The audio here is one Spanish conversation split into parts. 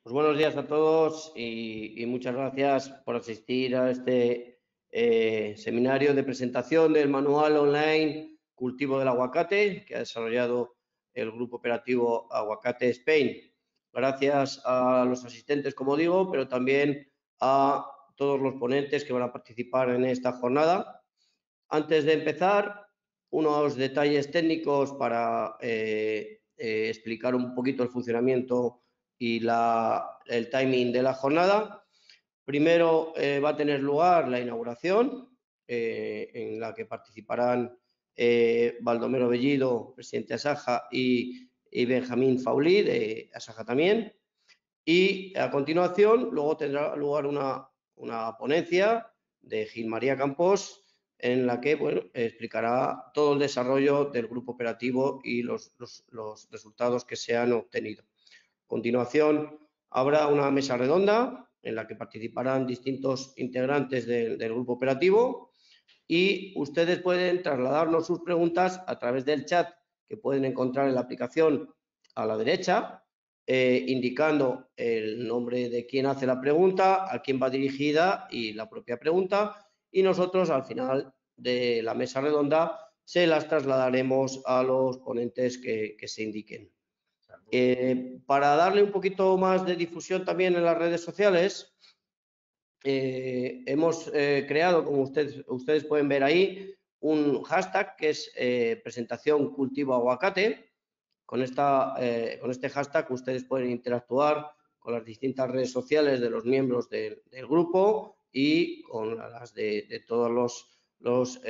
Pues buenos días a todos y muchas gracias por asistir a este seminario de presentación del manual online Cultivo del Aguacate que ha desarrollado el Grupo Operativo Aguacate Spain. Gracias a los asistentes, como digo, pero también a todos los ponentes que van a participar en esta jornada. Antes de empezar, unos detalles técnicos para explicar un poquito el funcionamiento y el timing de la jornada. Primero va a tener lugar la inauguración, en la que participarán Baldomero Bellido, presidente de Asaja, y Benjamín Faulí, de Asaja también. Y a continuación, luego tendrá lugar una ponencia de Gil María Campos, en la que explicará todo el desarrollo del grupo operativo y los resultados que se han obtenido. A continuación, habrá una mesa redonda en la que participarán distintos integrantes del grupo operativo y ustedes pueden trasladarnos sus preguntas a través del chat que pueden encontrar en la aplicación a la derecha, indicando el nombre de quien hace la pregunta, a quién va dirigida y la propia pregunta, y nosotros al final de la mesa redonda se las trasladaremos a los ponentes que se indiquen. Para darle un poquito más de difusión también en las redes sociales, hemos creado, como ustedes pueden ver ahí, un hashtag que es presentación cultivo aguacate. Con este hashtag ustedes pueden interactuar con las distintas redes sociales de los miembros del grupo y con las de todos los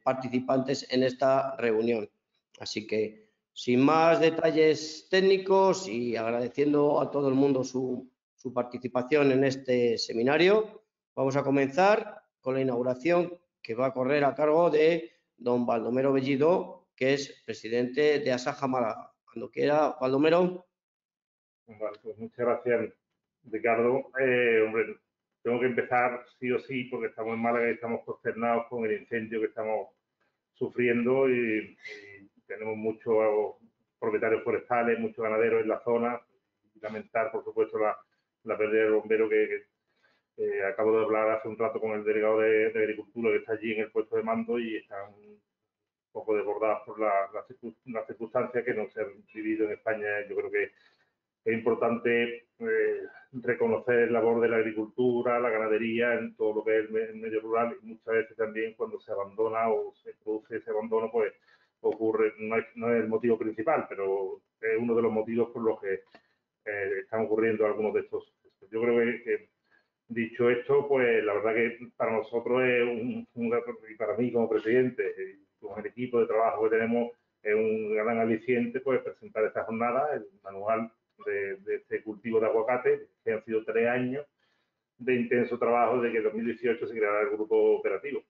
participantes en esta reunión. Así que, sin más detalles técnicos y agradeciendo a todo el mundo su participación en este seminario, vamos a comenzar con la inauguración que va a correr a cargo de don Baldomero Bellido, que es presidente de Asaja Málaga. Cuando quiera, Baldomero. Vale, pues muchas gracias, Ricardo. Hombre, tengo que empezar sí o sí porque estamos en Málaga y estamos consternados con el incendio que estamos sufriendo y tenemos muchos propietarios forestales, muchos ganaderos en la zona. Lamentar, por supuesto, la pérdida del bombero que acabo de hablar hace un rato con el delegado de Agricultura que está allí en el puesto de mando y están un poco desbordadas por las circunstancias que no se han vivido en España. Yo creo que es importante reconocer el labor de la agricultura, la ganadería, en todo lo que es el medio rural y muchas veces también cuando se abandona o se produce ese abandono, pues ocurre, no es el motivo principal, pero es uno de los motivos por los que están ocurriendo algunos de estos. Yo creo que dicho esto, pues la verdad que para nosotros es y para mí como presidente y con el equipo de trabajo que tenemos, es un gran aliciente pues presentar esta jornada, el manual de este cultivo de aguacate, que han sido 3 años de intenso trabajo desde que en 2018 se creara el grupo operativo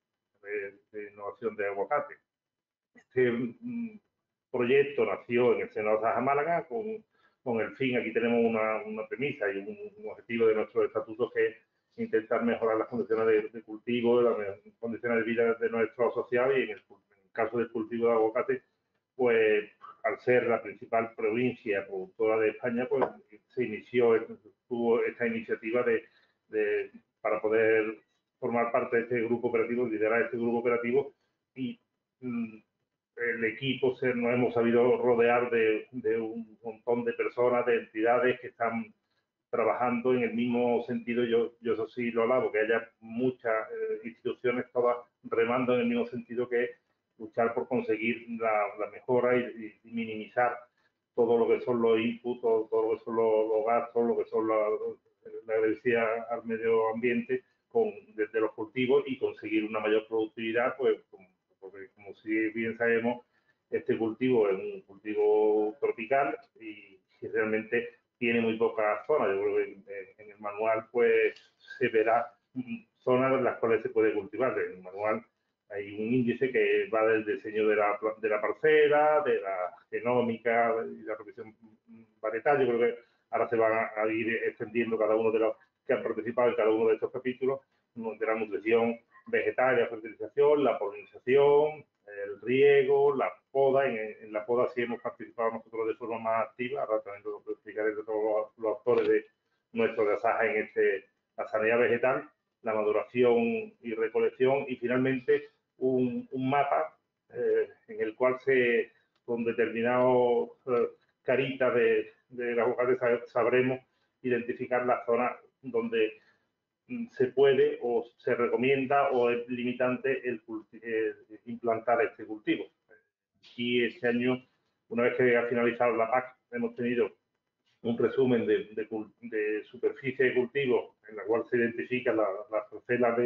de innovación de aguacate. Este proyecto nació en el seno de Asaja Málaga con el fin, aquí tenemos una premisa y un objetivo de nuestros estatutos que es intentar mejorar las condiciones de cultivo, las condiciones de vida de nuestros asociados y en el caso del cultivo de aguacate, pues al ser la principal provincia productora de España, pues tuvo esta iniciativa para poder formar parte de este grupo operativo, liderar este grupo operativo y el equipo nos hemos sabido rodear de un montón de personas, de entidades que están trabajando en el mismo sentido. Yo eso sí lo alabo, que haya muchas instituciones todas remando en el mismo sentido, que es luchar por conseguir la mejora y minimizar todo lo que son los inputs, todo lo que son los gastos, lo que son la agresividad al medio ambiente desde los cultivos y conseguir una mayor productividad, pues porque como si bien sabemos, este cultivo es un cultivo tropical y realmente tiene muy pocas zonas. Yo creo que en el manual pues se verá zonas en las cuales se puede cultivar. En el manual hay un índice que va del diseño de la parcela, de la genómica y la provisión varietal. Yo creo que ahora se van a ir extendiendo cada uno de los que han participado en cada uno de estos capítulos, de la nutrición vegetal, la fertilización, la polinización, el riego, la poda. En la poda sí hemos participado nosotros de forma más activa, ahora también lo explicaré de todos los actores nuestro de asaja la sanidad vegetal, la maduración y recolección, y finalmente un mapa en el cual con determinados caritas de la aguacate sabremos identificar las zonas donde se puede o se recomienda o es limitante implantar este cultivo. Aquí este año, una vez que ha finalizado la PAC, hemos tenido un resumen de superficie de cultivo en la cual se identifican las parcelas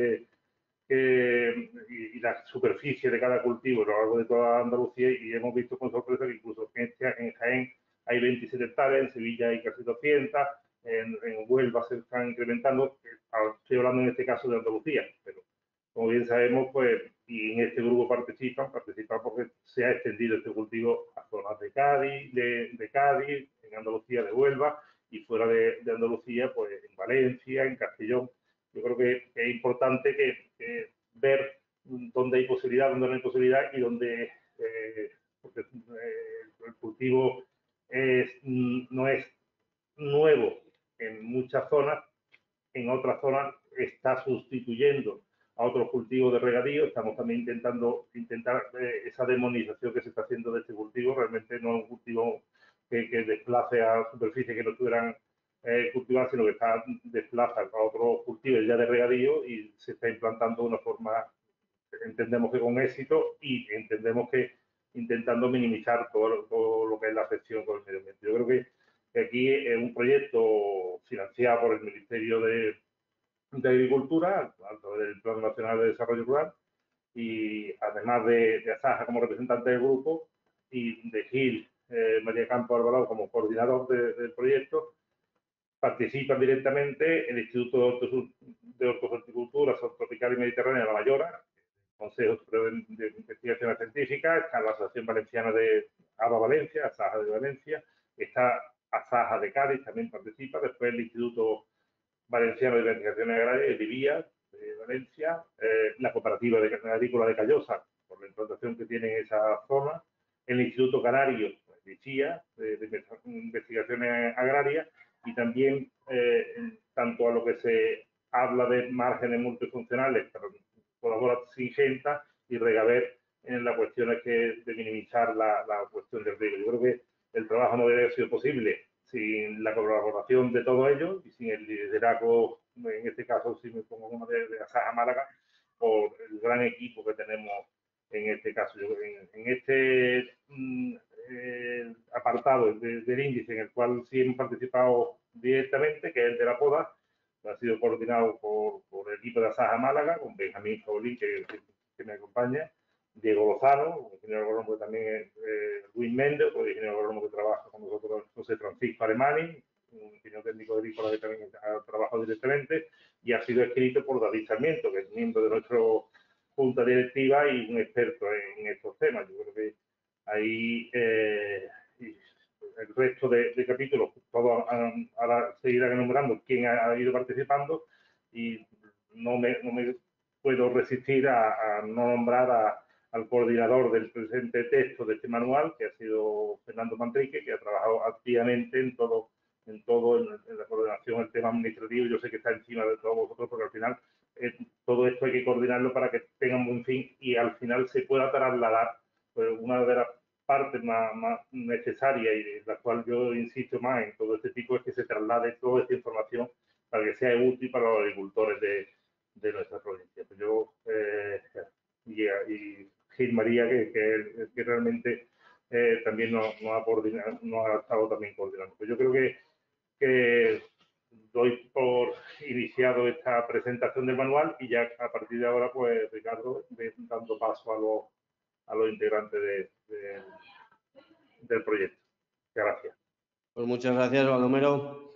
y la superficie de cada cultivo a lo largo de toda Andalucía, y hemos visto con sorpresa que incluso en Jaén hay 27 hectáreas, en Sevilla hay casi 200, en Huelva se están incrementando. Estoy hablando en este caso de Andalucía, pero como bien sabemos, pues, y en este grupo participan porque se ha extendido este cultivo a zonas de Cádiz, en Andalucía de Huelva, y fuera de Andalucía, pues en Valencia, en Castellón. Yo creo que es importante que ver dónde hay posibilidad, dónde no hay posibilidad, y dónde porque, el cultivo no es nuevo en muchas zonas, en otras zonas está sustituyendo a otros cultivos de regadío. Estamos también intentando esa demonización que se está haciendo de este cultivo. Realmente no es un cultivo que desplace a superficies que no estuvieran cultivadas, sino que desplaza a otros cultivos ya de regadío y se está implantando de una forma, entendemos que con éxito, y entendemos que intentando minimizar todo lo que es la afección con el medio ambiente. Yo creo que aquí es un proyecto financiado por el Ministerio de Agricultura, a través del Plan Nacional de Desarrollo Rural, y además de Asaja como representante del grupo, y de Gil María Campo Alvarado como coordinador del proyecto, participan directamente el Instituto de Horticultura Subtropical y Mediterránea, La Mayora, Consejo de Investigación Científica, está la Asociación Valenciana de ABA Valencia, Asaja de Valencia, está Asaja de Cádiz, también participa, después el Instituto Valenciano de Investigaciones Agrarias, el IBIA, de Valencia, la Cooperativa Agrícola de Callosa, por la implantación que tiene en esa zona, el Instituto Canario de Chía, de Investigaciones Agrarias, y también tanto a lo que se habla de márgenes multifuncionales, pero colabora Singenta y Regaver en las cuestiones de minimizar la cuestión del riego. Yo creo que el trabajo no hubiera sido posible sin la colaboración de todos ellos y sin el liderazgo, en este caso, si me pongo uno de Asaja Málaga, por el gran equipo que tenemos en este caso. Yo, en este apartado del índice, en el cual sí hemos participado directamente, que es el de la poda, ha sido coordinado por el equipo de Asaja Málaga, con Benjamín Paulín, que me acompaña, Diego Lozano, ingeniero agrónomo que también es Luis Méndez, otro ingeniero agrónomo que trabaja con nosotros, José Francisco Alemani, un ingeniero técnico agrícola que también ha trabajado directamente, y ha sido escrito por David Sarmiento, que es miembro de nuestra junta directiva y un experto en estos temas. Yo creo que ahí el resto de capítulos, todos ahora seguirán enumerando quién ha ido participando, y no me puedo resistir a no nombrar al coordinador del presente texto de este manual, que ha sido Fernando Manrique, que ha trabajado activamente en la coordinación del tema administrativo. Yo sé que está encima de todos vosotros, porque al final todo esto hay que coordinarlo para que tenga un buen fin y al final se pueda trasladar. Pues una de las partes más necesarias, y de la cual yo insisto más en todo este tipo, es que se traslade toda esta información para que sea útil para los agricultores de nuestra provincia. Pues yo y Gil María, que realmente también nos ha estado también coordinando. Pues yo creo que doy por iniciado esta presentación del manual, y ya a partir de ahora, pues Ricardo, dando paso a los integrantes del proyecto. Muchas gracias. Pues muchas gracias, Baldomero.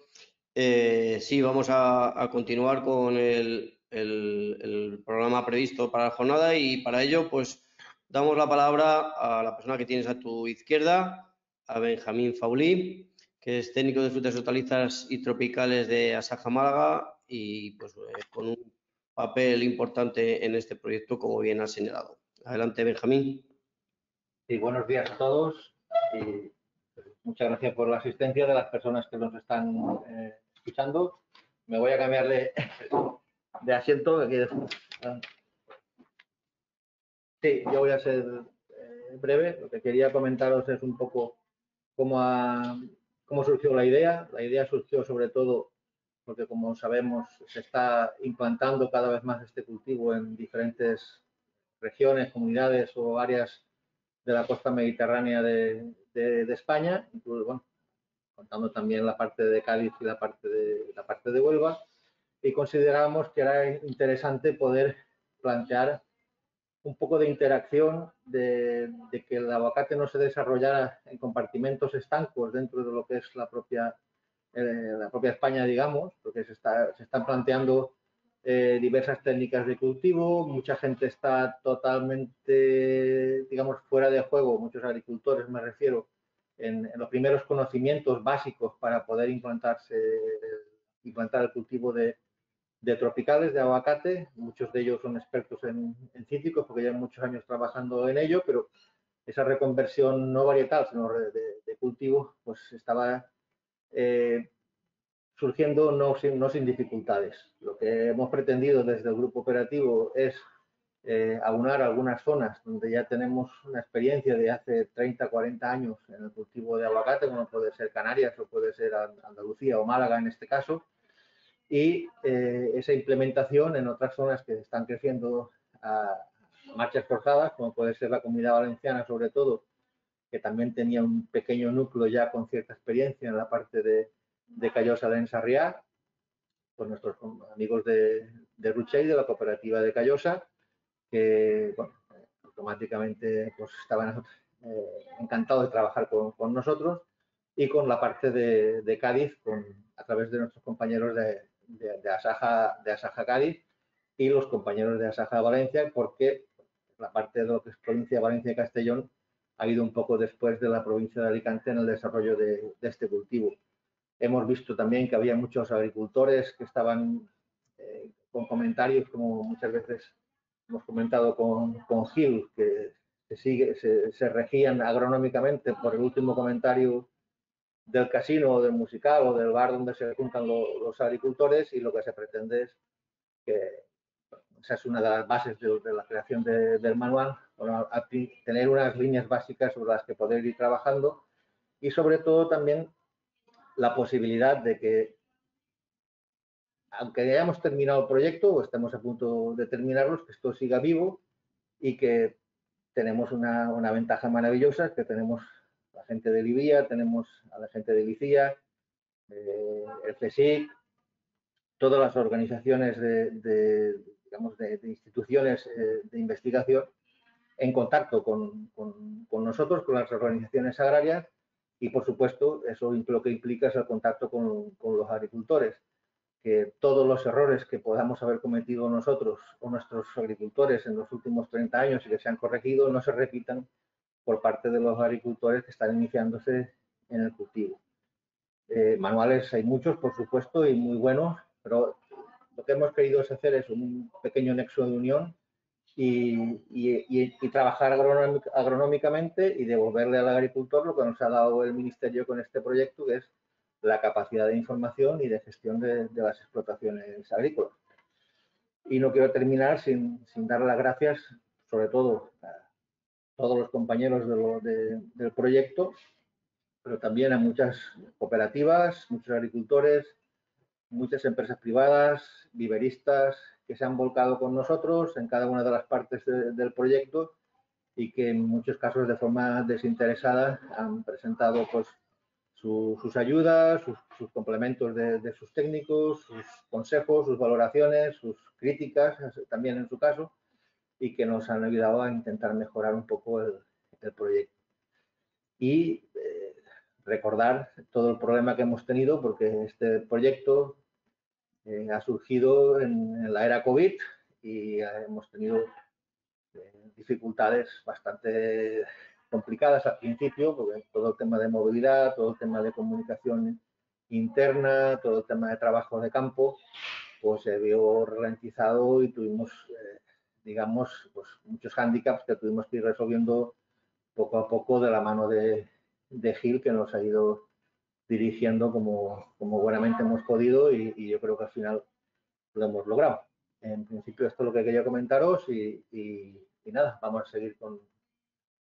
Sí, vamos a continuar con el programa previsto para la jornada, y para ello pues damos la palabra a la persona que tienes a tu izquierda, a Benjamín Faulí, que es técnico de frutas y hortalizas y tropicales de Asaja Málaga, y pues con un papel importante en este proyecto, como bien has señalado. Adelante, Benjamín. Sí, buenos días a todos y muchas gracias por la asistencia de las personas que nos están escuchando escuchando. Me voy a cambiar de asiento. Aquí sí, yo voy a ser breve. Lo que quería comentaros es un poco cómo surgió la idea. La idea surgió sobre todo porque, como sabemos, se está implantando cada vez más este cultivo en diferentes regiones, comunidades o áreas de la costa mediterránea de España, incluso, bueno, contando también la parte de Cádiz y la parte de Huelva, y considerábamos que era interesante poder plantear un poco de interacción, de que el aguacate no se desarrollara en compartimentos estancos dentro de lo que es la propia España, digamos, porque se están planteando diversas técnicas de cultivo, mucha gente está totalmente, digamos, fuera de juego, muchos agricultores me refiero, en los primeros conocimientos básicos para poder implantar el cultivo de tropicales de aguacate. Muchos de ellos son expertos en cítricos porque llevan muchos años trabajando en ello, pero esa reconversión no varietal, sino de cultivo, pues estaba surgiendo no sin dificultades. Lo que hemos pretendido desde el grupo operativo es aunar algunas zonas donde ya tenemos una experiencia de hace 30, 40 años en el cultivo de aguacate, como puede ser Canarias o puede ser Andalucía o Málaga en este caso, y esa implementación en otras zonas que están creciendo a marchas forzadas, como puede ser la Comunidad Valenciana sobre todo, que también tenía un pequeño núcleo ya con cierta experiencia en la parte de Callosa de Ensarriá, con nuestros amigos de Ruchey, de la cooperativa de Callosa, que bueno, automáticamente pues, estaban encantados de trabajar con nosotros, y con la parte de Cádiz, a través de nuestros compañeros de Asaja Cádiz y los compañeros de Asaja Valencia, porque la parte de lo que es provincia de Valencia y Castellón ha ido un poco después de la provincia de Alicante en el desarrollo de este cultivo. Hemos visto también que había muchos agricultores que estaban con comentarios, como muchas veces hemos comentado con Gil, que se regían agronómicamente por el último comentario del casino o del musical o del bar donde se juntan los agricultores, y lo que se pretende es que esa es una de las bases de la creación del manual, tener unas líneas básicas sobre las que poder ir trabajando, y sobre todo también la posibilidad de que, aunque hayamos terminado el proyecto o estemos a punto de terminarlo, que esto siga vivo, y que tenemos una ventaja maravillosa, que tenemos a la gente de Libia, tenemos a la gente de Licía, el CSIC, todas las organizaciones de instituciones de investigación en contacto con nosotros, con las organizaciones agrarias, y por supuesto eso lo que implica es el contacto con los agricultores, que todos los errores que podamos haber cometido nosotros o nuestros agricultores en los últimos 30 años y que se han corregido no se repitan por parte de los agricultores que están iniciándose en el cultivo. Manuales hay muchos, por supuesto, y muy buenos, pero lo que hemos querido es hacer es un pequeño nexo de unión y trabajar agronómicamente y devolverle al agricultor lo que nos ha dado el Ministerio con este proyecto, que es la capacidad de información y de gestión de las explotaciones agrícolas. Y no quiero terminar sin dar las gracias, sobre todo a todos los compañeros del proyecto, pero también a muchas cooperativas, muchos agricultores, muchas empresas privadas, viveristas, que se han volcado con nosotros en cada una de las partes del proyecto, y que en muchos casos de forma desinteresada han presentado pues, sus ayudas, sus complementos de sus técnicos, sus consejos, sus valoraciones, sus críticas también en su caso, y que nos han ayudado a intentar mejorar un poco el proyecto. Y recordar todo el problema que hemos tenido, porque este proyecto ha surgido en la era COVID y hemos tenido dificultades bastante complicadas al principio, porque todo el tema de movilidad, todo el tema de comunicación interna, todo el tema de trabajo de campo, pues se vio ralentizado y tuvimos, digamos, pues muchos hándicaps que tuvimos que ir resolviendo poco a poco de la mano de Gil, que nos ha ido dirigiendo como buenamente hemos podido y yo creo que al final lo hemos logrado. En principio esto es lo que quería comentaros y nada, vamos a seguir con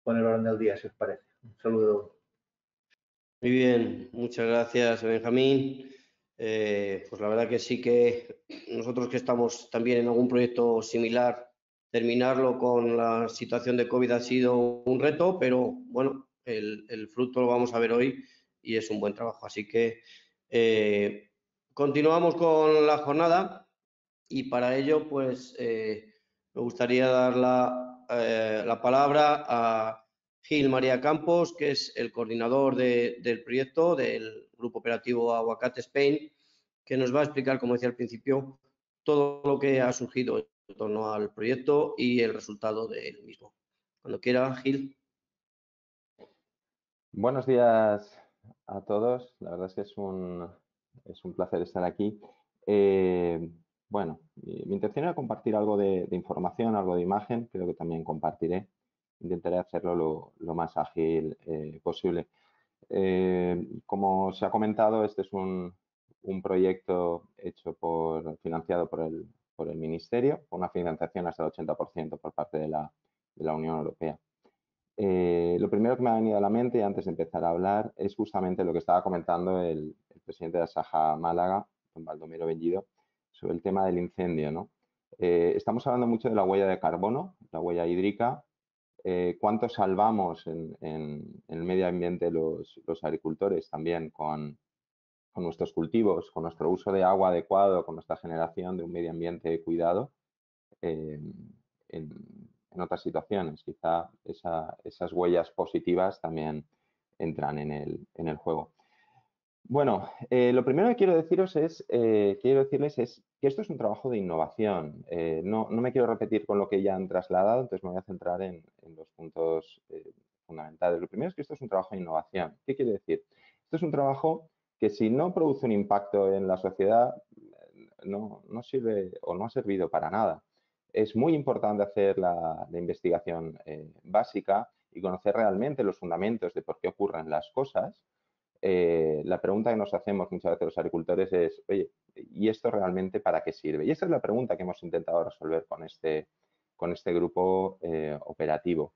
el orden del día, si os parece. Un saludo. Muy bien, muchas gracias, Benjamín. Pues la verdad que sí que nosotros que estamos también en algún proyecto similar, terminarlo con la situación de COVID ha sido un reto, pero bueno, el fruto lo vamos a ver hoy y es un buen trabajo. Así que continuamos con la jornada y para ello pues me gustaría dar la palabra a Gil María Campos, que es el coordinador del proyecto del Grupo Operativo Aguacate Spain, que nos va a explicar, como decía al principio, todo lo que ha surgido en torno al proyecto y el resultado del mismo. Cuando quiera, Gil. Buenos días a todos. La verdad es que es un placer estar aquí. Bueno, mi intención era compartir algo de información, algo de imagen. Creo que también compartiré. Intentaré hacerlo lo más ágil posible. Como se ha comentado, este es un proyecto financiado por el Ministerio, con una financiación hasta el 80% por parte de la Unión Europea. Lo primero que me ha venido a la mente antes de empezar a hablar es justamente lo que estaba comentando el presidente de Asaja Málaga, don Baldomero Bellido, sobre el tema del incendio, ¿no? Estamos hablando mucho de la huella de carbono, la huella hídrica. ¿Cuánto salvamos en el medio ambiente los agricultores también con nuestros cultivos, con nuestro uso de agua adecuado, con nuestra generación de un medio ambiente cuidado? En otras situaciones, quizá esas huellas positivas también entran en el juego. Bueno, lo primero que quiero decirles es que esto es un trabajo de innovación. No me quiero repetir con lo que ya han trasladado, entonces me voy a centrar en los puntos fundamentales. Lo primero es que esto es un trabajo de innovación. ¿Qué quiere decir? Esto es un trabajo que si no produce un impacto en la sociedad, no sirve o no ha servido para nada. Es muy importante hacer la investigación básica y conocer realmente los fundamentos de por qué ocurren las cosas. La pregunta que nos hacemos muchas veces los agricultores es, oye, ¿y esto realmente para qué sirve? Y esa es la pregunta que hemos intentado resolver con este grupo operativo.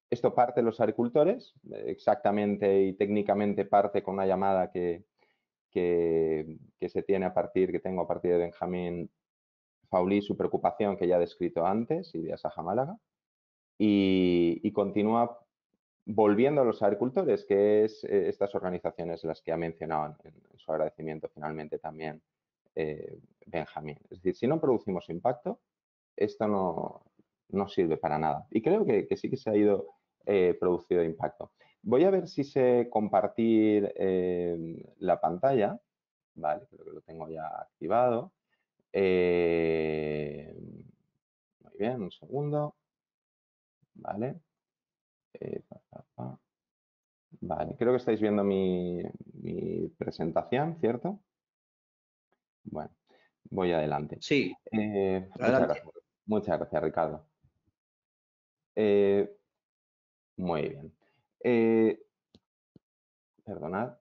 Esto parte de los agricultores, exactamente y técnicamente parte con una llamada que tengo a partir de Benjamín Faulí, su preocupación que ya he descrito antes y de Asaja Málaga, y continúa volviendo a los agricultores, que es estas organizaciones las que ha mencionado en su agradecimiento finalmente también Benjamín. Es decir, si no producimos impacto, esto no sirve para nada. Y creo que sí que se ha ido producido impacto. Voy a ver si sé compartir la pantalla. Vale, creo que lo tengo ya activado. Muy bien, un segundo. Vale. Vale, creo que estáis viendo mi presentación, ¿cierto? Bueno, voy adelante. Sí, Muchas gracias, Ricardo. Muy bien. Perdonad.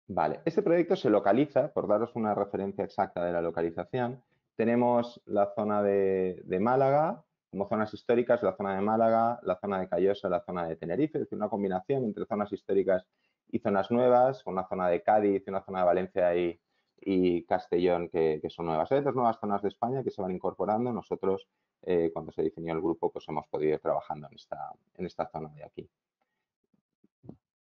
Vale, este proyecto se localiza, por daros una referencia exacta de la localización, tenemos la zona de Málaga, como zonas históricas, la zona de Málaga, la zona de Callosa, la zona de Tenerife, es decir, una combinación entre zonas históricas y zonas nuevas, con una zona de Cádiz y una zona de Valencia y Castellón que son nuevas. Hay otras nuevas zonas de España que se van incorporando. Nosotros, cuando se definió el grupo, pues hemos podido ir trabajando en esta zona de aquí.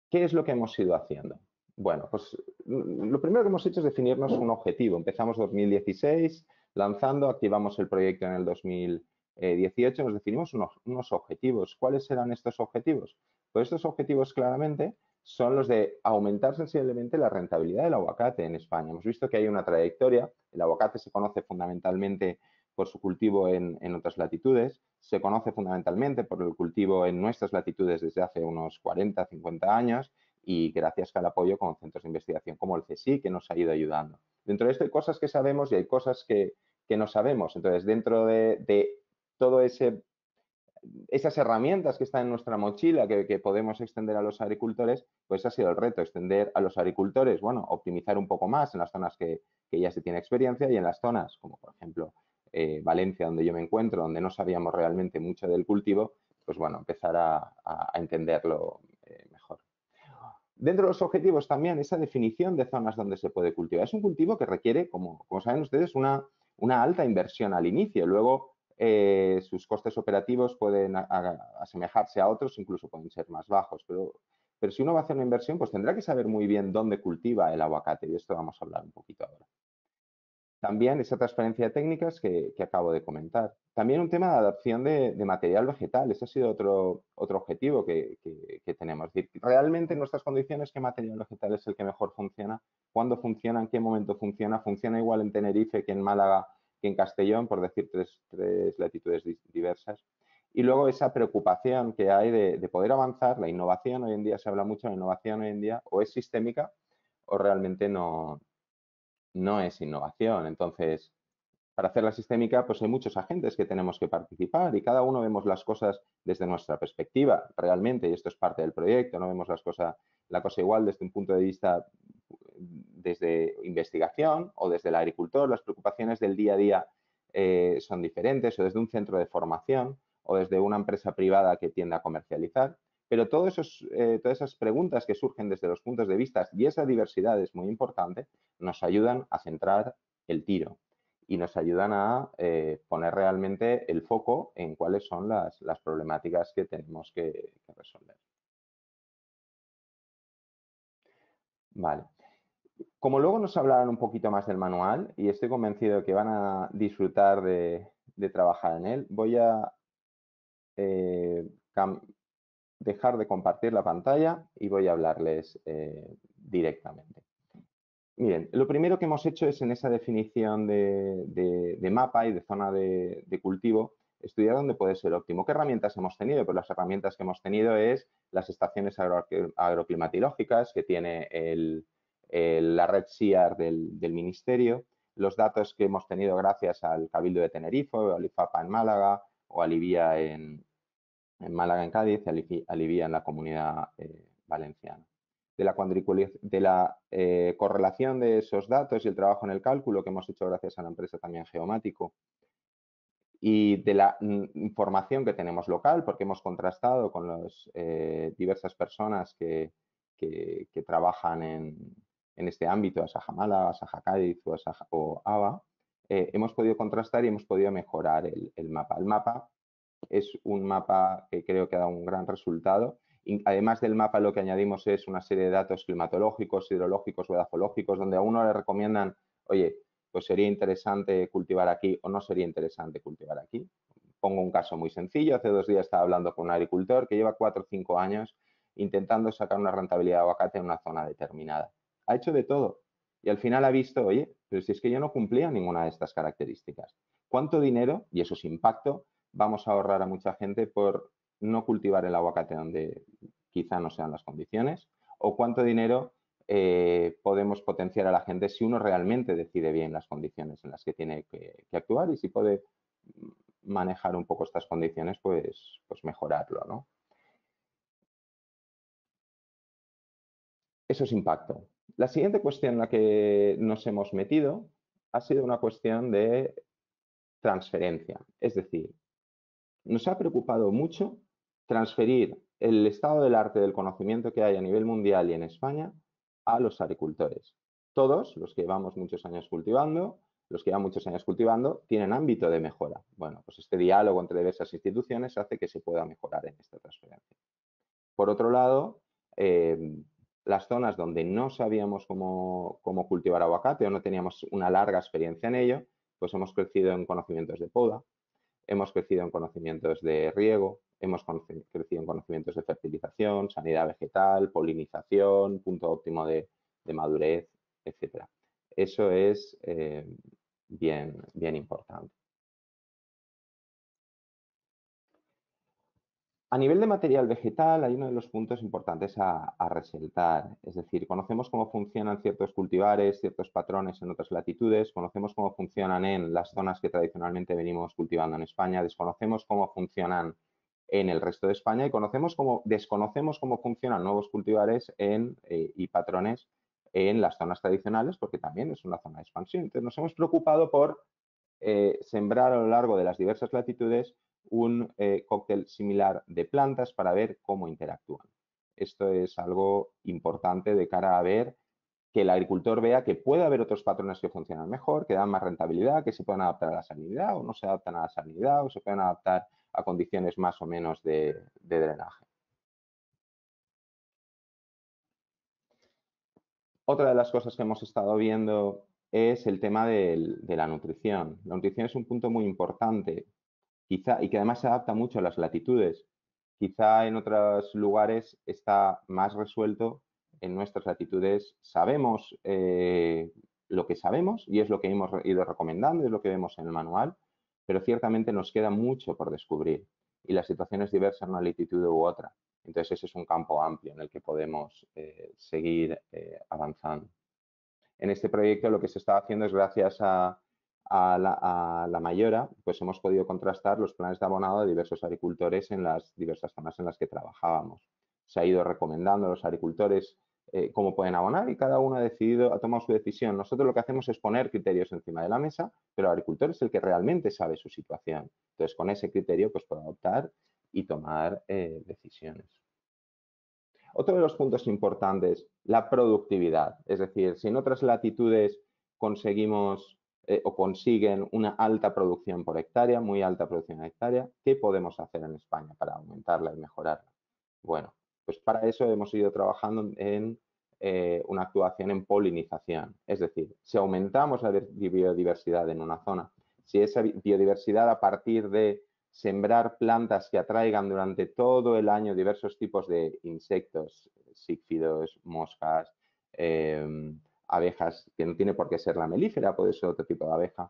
¿Qué es lo que hemos ido haciendo? Bueno, pues lo primero que hemos hecho es definirnos un objetivo. Empezamos 2016 lanzando, activamos el proyecto en el 2018, nos definimos unos objetivos. ¿Cuáles eran estos objetivos? Pues estos objetivos claramente son los de aumentar sensiblemente la rentabilidad del aguacate en España. Hemos visto que hay una trayectoria. El aguacate se conoce fundamentalmente por su cultivo en otras latitudes, se conoce fundamentalmente por el cultivo en nuestras latitudes desde hace unos 40, 50 años y gracias al apoyo con centros de investigación como el CSIC que nos ha ido ayudando. Dentro de esto hay cosas que sabemos y hay cosas que no sabemos. Entonces, dentro de todo ese esas herramientas que están en nuestra mochila que podemos extender a los agricultores, pues ha sido el reto, extender a los agricultores, bueno, optimizar un poco más en las zonas que ya se tiene experiencia y en las zonas, como por ejemplo Valencia, donde yo me encuentro, donde no sabíamos realmente mucho del cultivo, pues bueno, empezar a entenderlo mejor. Dentro de los objetivos también esa definición de zonas donde se puede cultivar. Es un cultivo que requiere, como saben ustedes, una alta inversión al inicio. Luego, sus costes operativos pueden asemejarse a otros, incluso pueden ser más bajos. Pero si uno va a hacer una inversión, pues tendrá que saber muy bien dónde cultiva el aguacate. Y de esto vamos a hablar un poquito ahora. También esa transferencia de técnicas que acabo de comentar. También un tema de adopción de material vegetal. Ese ha sido otro objetivo que tenemos. Es decir, realmente en nuestras condiciones, ¿qué material vegetal es el que mejor funciona? ¿Cuándo funciona? ¿En qué momento funciona? ¿Funciona igual en Tenerife que en Málaga que en Castellón? Por decir tres latitudes diversas. Y luego esa preocupación que hay de poder avanzar. La innovación, hoy en día se habla mucho de innovación hoy en día, o es sistémica o realmente no es innovación. Entonces, para hacerla sistémica, pues hay muchos agentes que tenemos que participar y cada uno vemos las cosas desde nuestra perspectiva, realmente, y esto es parte del proyecto, no vemos la cosa igual desde un punto de vista desde investigación o desde el agricultor, las preocupaciones del día a día son diferentes, o desde un centro de formación o desde una empresa privada que tiende a comercializar. Pero todas esas preguntas que surgen desde los puntos de vista, y esa diversidad es muy importante, nos ayudan a centrar el tiro y nos ayudan a poner realmente el foco en cuáles son las problemáticas que tenemos que resolver. Vale. Como luego nos hablarán un poquito más del manual, y estoy convencido que van a disfrutar de trabajar en él, voy a dejar de compartir la pantalla y voy a hablarles directamente. Miren, lo primero que hemos hecho es en esa definición de mapa y de zona de cultivo, estudiar dónde puede ser óptimo. ¿Qué herramientas hemos tenido? Pues las herramientas que hemos tenido es las estaciones agroclimatológicas que tiene la red SIAR del Ministerio, los datos que hemos tenido gracias al Cabildo de Tenerife, o al IFAPA en Málaga, o al IBIA en Málaga, en Cádiz, y al IBIA en la Comunidad Valenciana. De la correlación de esos datos y el trabajo en el cálculo que hemos hecho gracias a la empresa también Geomático, y de la información que tenemos local, porque hemos contrastado con las diversas personas que trabajan en este ámbito, Asaja Málaga, Asaja Cádiz o ABA, hemos podido contrastar y hemos podido mejorar el mapa. El mapa es un mapa que creo que ha dado un gran resultado. Y además del mapa, lo que añadimos es una serie de datos climatológicos, hidrológicos o edafológicos, donde a uno le recomiendan, oye, pues sería interesante cultivar aquí o no sería interesante cultivar aquí. Pongo un caso muy sencillo. Hace 2 días estaba hablando con un agricultor que lleva 4 o 5 años intentando sacar una rentabilidad de aguacate en una zona determinada. Ha hecho de todo y al final ha visto, oye, pero si es que yo no cumplía ninguna de estas características. ¿Cuánto dinero, y eso es impacto, vamos a ahorrar a mucha gente por no cultivar el aguacate donde quizá no sean las condiciones? ¿O cuánto dinero podemos potenciar a la gente si uno realmente decide bien las condiciones en las que tiene que actuar, y si puede manejar un poco estas condiciones, pues mejorarlo, ¿no? Eso es impacto. La siguiente cuestión en la que nos hemos metido ha sido una cuestión de transferencia. Es decir, nos ha preocupado mucho transferir el estado del arte del conocimiento que hay a nivel mundial y en España a los agricultores. Todos los que llevamos muchos años cultivando, tienen ámbito de mejora. Bueno, pues este diálogo entre diversas instituciones hace que se pueda mejorar en esta transferencia. Por otro lado, las zonas donde no sabíamos cómo cultivar aguacate o no teníamos una larga experiencia en ello, pues hemos crecido en conocimientos de poda, hemos crecido en conocimientos de riego, hemos crecido en conocimientos de fertilización, sanidad vegetal, polinización, punto óptimo de madurez, etc. Eso es bien importante. A nivel de material vegetal hay uno de los puntos importantes a resaltar. Es decir, conocemos cómo funcionan ciertos cultivares, ciertos patrones en otras latitudes, conocemos cómo funcionan en las zonas que tradicionalmente venimos cultivando en España, desconocemos cómo funcionan en el resto de España y desconocemos cómo funcionan nuevos cultivares y patrones en las zonas tradicionales, porque también es una zona de expansión. Entonces, nos hemos preocupado por sembrar a lo largo de las diversas latitudes un cóctel similar de plantas para ver cómo interactúan. Esto es algo importante de cara a ver que el agricultor vea que puede haber otros patrones que funcionan mejor, que dan más rentabilidad, que se pueden adaptar a la salinidad o no se adaptan a la salinidad o se pueden adaptar a condiciones más o menos de drenaje. Otra de las cosas que hemos estado viendo es el tema de la nutrición. La nutrición es un punto muy importante, quizá, y que además se adapta mucho a las latitudes. Quizá en otros lugares está más resuelto. En nuestras latitudes sabemos lo que sabemos y es lo que hemos ido recomendando, es lo que vemos en el manual, pero ciertamente nos queda mucho por descubrir y la situación es diversa en una latitud u otra. Entonces ese es un campo amplio en el que podemos seguir avanzando. En este proyecto lo que se está haciendo es gracias a la Mayora, pues hemos podido contrastar los planes de abonado de diversos agricultores en las diversas zonas en las que trabajábamos. Se ha ido recomendando a los agricultores cómo pueden abonar y cada uno ha tomado su decisión. Nosotros lo que hacemos es poner criterios encima de la mesa, pero el agricultor es el que realmente sabe su situación. Entonces, con ese criterio, pues puede adoptar y tomar decisiones. Otro de los puntos importantes, la productividad. Es decir, si en otras latitudes conseguimos o consiguen una alta producción por hectárea, muy alta producción por hectárea, ¿qué podemos hacer en España para aumentarla y mejorarla? Bueno, pues para eso hemos ido trabajando en una actuación en polinización. Es decir, si aumentamos la biodiversidad en una zona, si esa biodiversidad a partir de sembrar plantas que atraigan durante todo el año diversos tipos de insectos, sífidos, moscas, abejas, que no tiene por qué ser la melífera, puede ser otro tipo de abeja.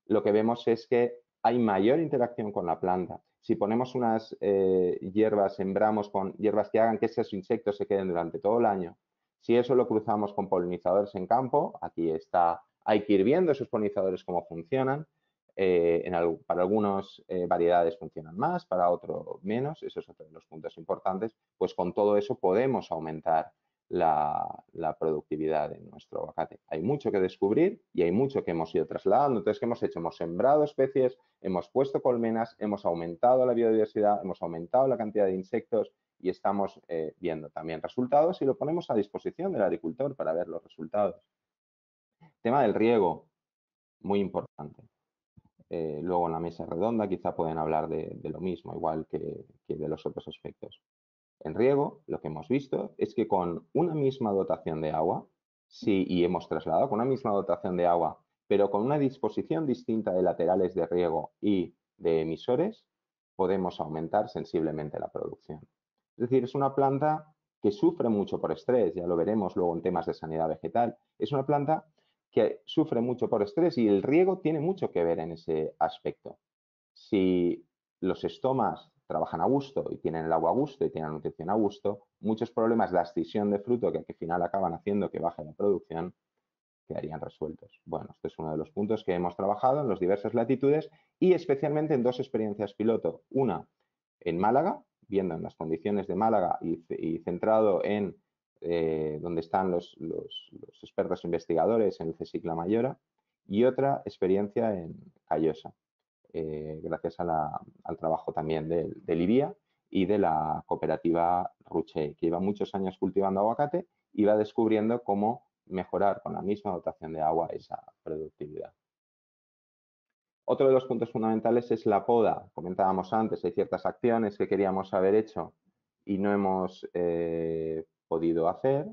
Lo que vemos es que hay mayor interacción con la planta. Si ponemos unas hierbas, sembramos con hierbas que hagan que esos insectos se queden durante todo el año, si eso lo cruzamos con polinizadores en campo, hay que ir viendo esos polinizadores cómo funcionan. Para algunas variedades funcionan más, para otros menos, eso es otro de los puntos importantes, pues con todo eso podemos aumentar la productividad de nuestro aguacate. Hay mucho que descubrir y hay mucho que hemos ido trasladando. Entonces, ¿qué hemos hecho? Hemos sembrado especies, hemos puesto colmenas, hemos aumentado la biodiversidad, hemos aumentado la cantidad de insectos y estamos viendo también resultados y lo ponemos a disposición del agricultor para ver los resultados. Tema del riego, muy importante. Luego en la mesa redonda quizá pueden hablar de lo mismo, igual que de los otros aspectos. En riego, lo que hemos visto es que con una misma dotación de agua, y hemos trasladado con una misma dotación de agua, pero con una disposición distinta de laterales de riego y de emisores, podemos aumentar sensiblemente la producción. Es decir, es una planta que sufre mucho por estrés, ya lo veremos luego en temas de sanidad vegetal. Es una planta que sufre mucho por estrés y el riego tiene mucho que ver en ese aspecto. Si los estomas trabajan a gusto y tienen el agua a gusto y tienen la nutrición a gusto, muchos problemas de ascisión de fruto que al final acaban haciendo que baje la producción quedarían resueltos. Bueno, este es uno de los puntos que hemos trabajado en las diversas latitudes y especialmente en dos experiencias piloto. Una en Málaga, viendo en las condiciones de Málaga y centrado en donde están los expertos investigadores en el CSIC La Mayora, y otra experiencia en Callosa, gracias al trabajo también del IBIA y de la cooperativa Ruche, que lleva muchos años cultivando aguacate y va descubriendo cómo mejorar con la misma dotación de agua esa productividad. Otro de los puntos fundamentales es la poda. Comentábamos antes, hay ciertas acciones que queríamos haber hecho y no hemos podido hacer,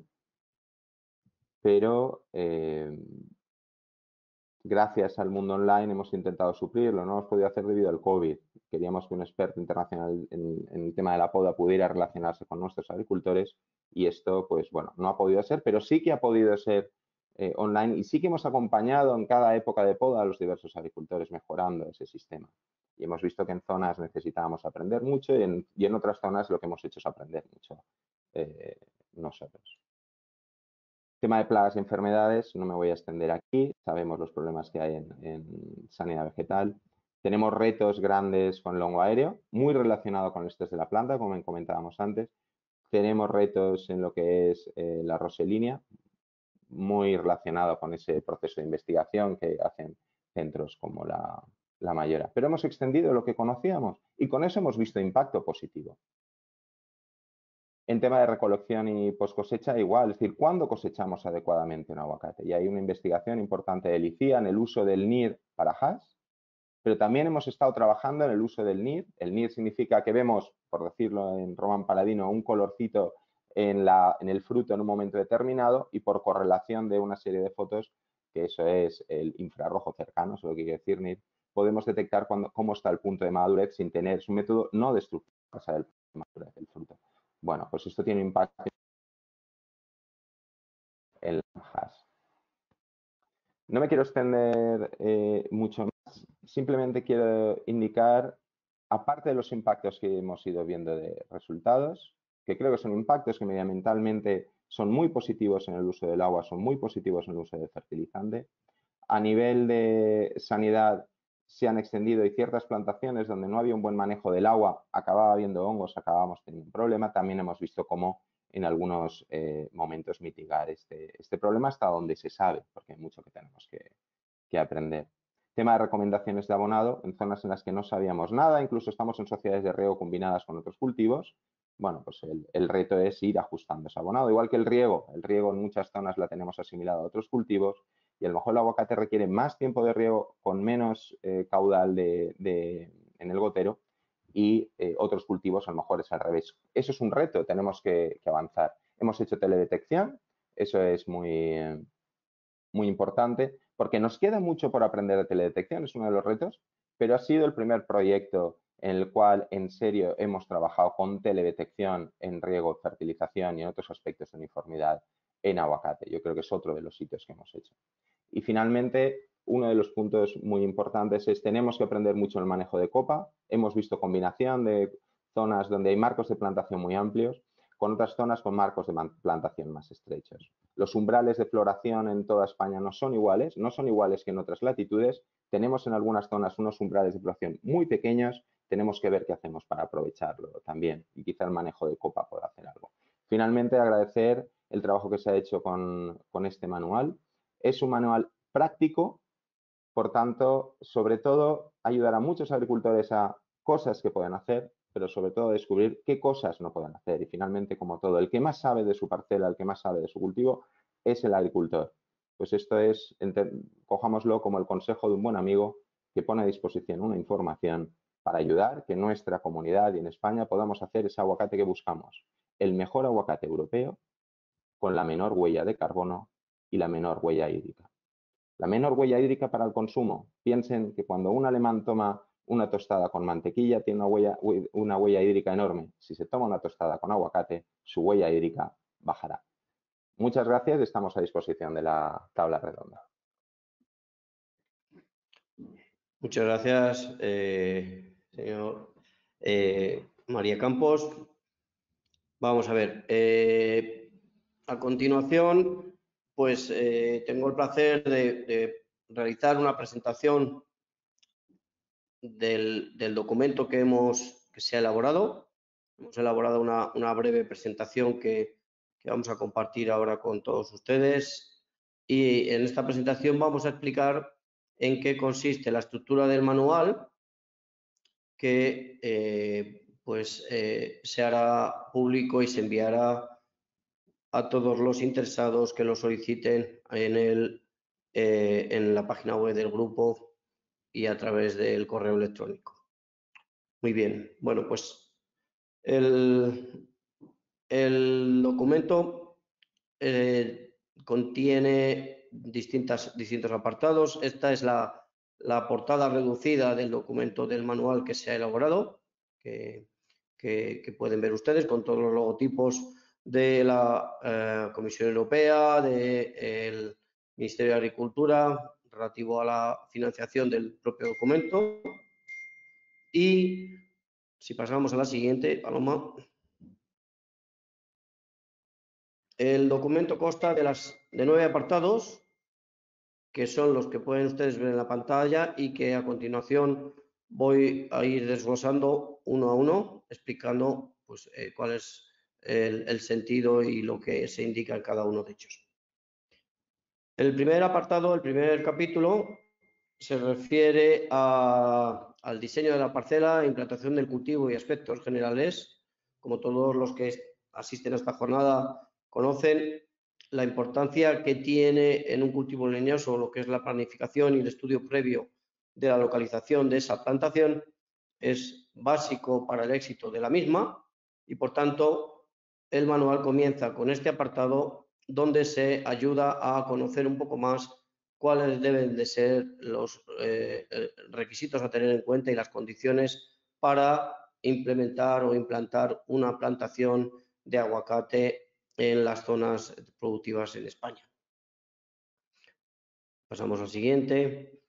pero gracias al mundo online hemos intentado suplirlo. No hemos podido hacer debido al COVID. Queríamos que un experto internacional en el tema de la poda pudiera relacionarse con nuestros agricultores y esto, pues bueno, no ha podido ser, pero sí que ha podido ser online y sí que hemos acompañado en cada época de poda a los diversos agricultores mejorando ese sistema. Y hemos visto que en zonas necesitábamos aprender mucho y en otras zonas lo que hemos hecho es aprender mucho nosotros. Tema de plagas y enfermedades, no me voy a extender aquí, sabemos los problemas que hay en sanidad vegetal. Tenemos retos grandes con el hongo aéreo, muy relacionado con el estrés de la planta, como comentábamos antes. Tenemos retos en lo que es la roselínea, muy relacionado con ese proceso de investigación que hacen centros como la Mayora. Pero hemos extendido lo que conocíamos y con eso hemos visto impacto positivo. En tema de recolección y post cosecha, igual, es decir, ¿cuándo cosechamos adecuadamente un aguacate? Y hay una investigación importante del ICIA en el uso del NIR para hash, pero también hemos estado trabajando en el uso del NIR. El NIR significa que vemos, por decirlo en Román Paladino, un colorcito en el fruto en un momento determinado y por correlación de una serie de fotos, que eso es el infrarrojo cercano, eso es lo que quiere decir NIR, podemos detectar cómo está el punto de madurez sin tener, es un método no destructivo para saber el punto de madurez del fruto. Bueno, pues esto tiene impacto en la hash. No me quiero extender mucho más, simplemente quiero indicar, aparte de los impactos que hemos ido viendo de resultados, que creo que son impactos que medioambientalmente son muy positivos en el uso del agua, son muy positivos en el uso del fertilizante. A nivel de sanidad se han extendido y ciertas plantaciones donde no había un buen manejo del agua, acababa habiendo hongos, acabábamos teniendo un problema. También hemos visto cómo en algunos momentos mitigar este problema hasta donde se sabe, porque hay mucho que tenemos que aprender. Tema de recomendaciones de abonado en zonas en las que no sabíamos nada, incluso estamos en sociedades de riego combinadas con otros cultivos. Bueno, pues el reto es ir ajustando ese abonado, igual que el riego en muchas zonas la tenemos asimilado a otros cultivos y a lo mejor el aguacate requiere más tiempo de riego con menos caudal en el gotero y otros cultivos a lo mejor es al revés. Eso es un reto, tenemos que avanzar. Hemos hecho teledetección, eso es muy importante porque nos queda mucho por aprender de teledetección, es uno de los retos, pero ha sido el primer proyecto en el cual en serio hemos trabajado con teledetección en riego, fertilización y en otros aspectos de uniformidad en aguacate. Yo creo que es otro de los sitios que hemos hecho. Y finalmente, uno de los puntos muy importantes es tenemos que aprender mucho el manejo de copa. Hemos visto combinación de zonas donde hay marcos de plantación muy amplios con otras zonas con marcos de plantación más estrechos. Los umbrales de floración en toda España no son iguales que en otras latitudes. Tenemos en algunas zonas unos umbrales de floración muy pequeños, tenemos que ver qué hacemos para aprovecharlo también y quizá el manejo de copa pueda hacer algo. Finalmente, agradecer el trabajo que se ha hecho con este manual. Es un manual práctico, por tanto, sobre todo, ayudará a muchos agricultores a cosas que pueden hacer, pero sobre todo a descubrir qué cosas no pueden hacer. Y finalmente, como todo, el que más sabe de su parcela, el que más sabe de su cultivo, es el agricultor. Pues esto es, cojámoslo como el consejo de un buen amigo que pone a disposición una información para ayudar que en nuestra comunidad y en España podamos hacer ese aguacate que buscamos. El mejor aguacate europeo con la menor huella de carbono y la menor huella hídrica. La menor huella hídrica para el consumo. Piensen que cuando un alemán toma una tostada con mantequilla tiene una huella hídrica enorme. Si se toma una tostada con aguacate, su huella hídrica bajará. Muchas gracias, estamos a disposición de la tabla redonda. Muchas gracias, señor María Campos. Vamos a ver. A continuación, pues tengo el placer de realizar una presentación del documento que se ha elaborado. Hemos elaborado una breve presentación que vamos a compartir ahora con todos ustedes. Y en esta presentación vamos a explicar en qué consiste la estructura del manual que se hará público y se enviará a todos los interesados que lo soliciten en la página web del grupo y a través del correo electrónico. Muy bien, bueno, pues el documento contiene distintos apartados. Esta es la portada reducida del documento del manual que se ha elaborado, que pueden ver ustedes con todos los logotipos de la Comisión Europea, del Ministerio de Agricultura, relativo a la financiación del propio documento. Y si pasamos a la siguiente, Paloma. El documento consta de 9 apartados, que son los que pueden ustedes ver en la pantalla y que a continuación voy a ir desglosando uno a uno, explicando pues, cuál es el sentido y lo que se indica en cada uno de ellos. El primer apartado, el primer capítulo, se refiere al diseño de la parcela, implantación del cultivo y aspectos generales. Como todos los que asisten a esta jornada conocen, la importancia que tiene en un cultivo leñoso lo que es la planificación y el estudio previo de la localización de esa plantación es básico para el éxito de la misma y, por tanto, el manual comienza con este apartado donde se ayuda a conocer un poco más cuáles deben de ser los requisitos a tener en cuenta y las condiciones para implementar o implantar una plantación de aguacate en las zonas productivas en España. Pasamos al siguiente.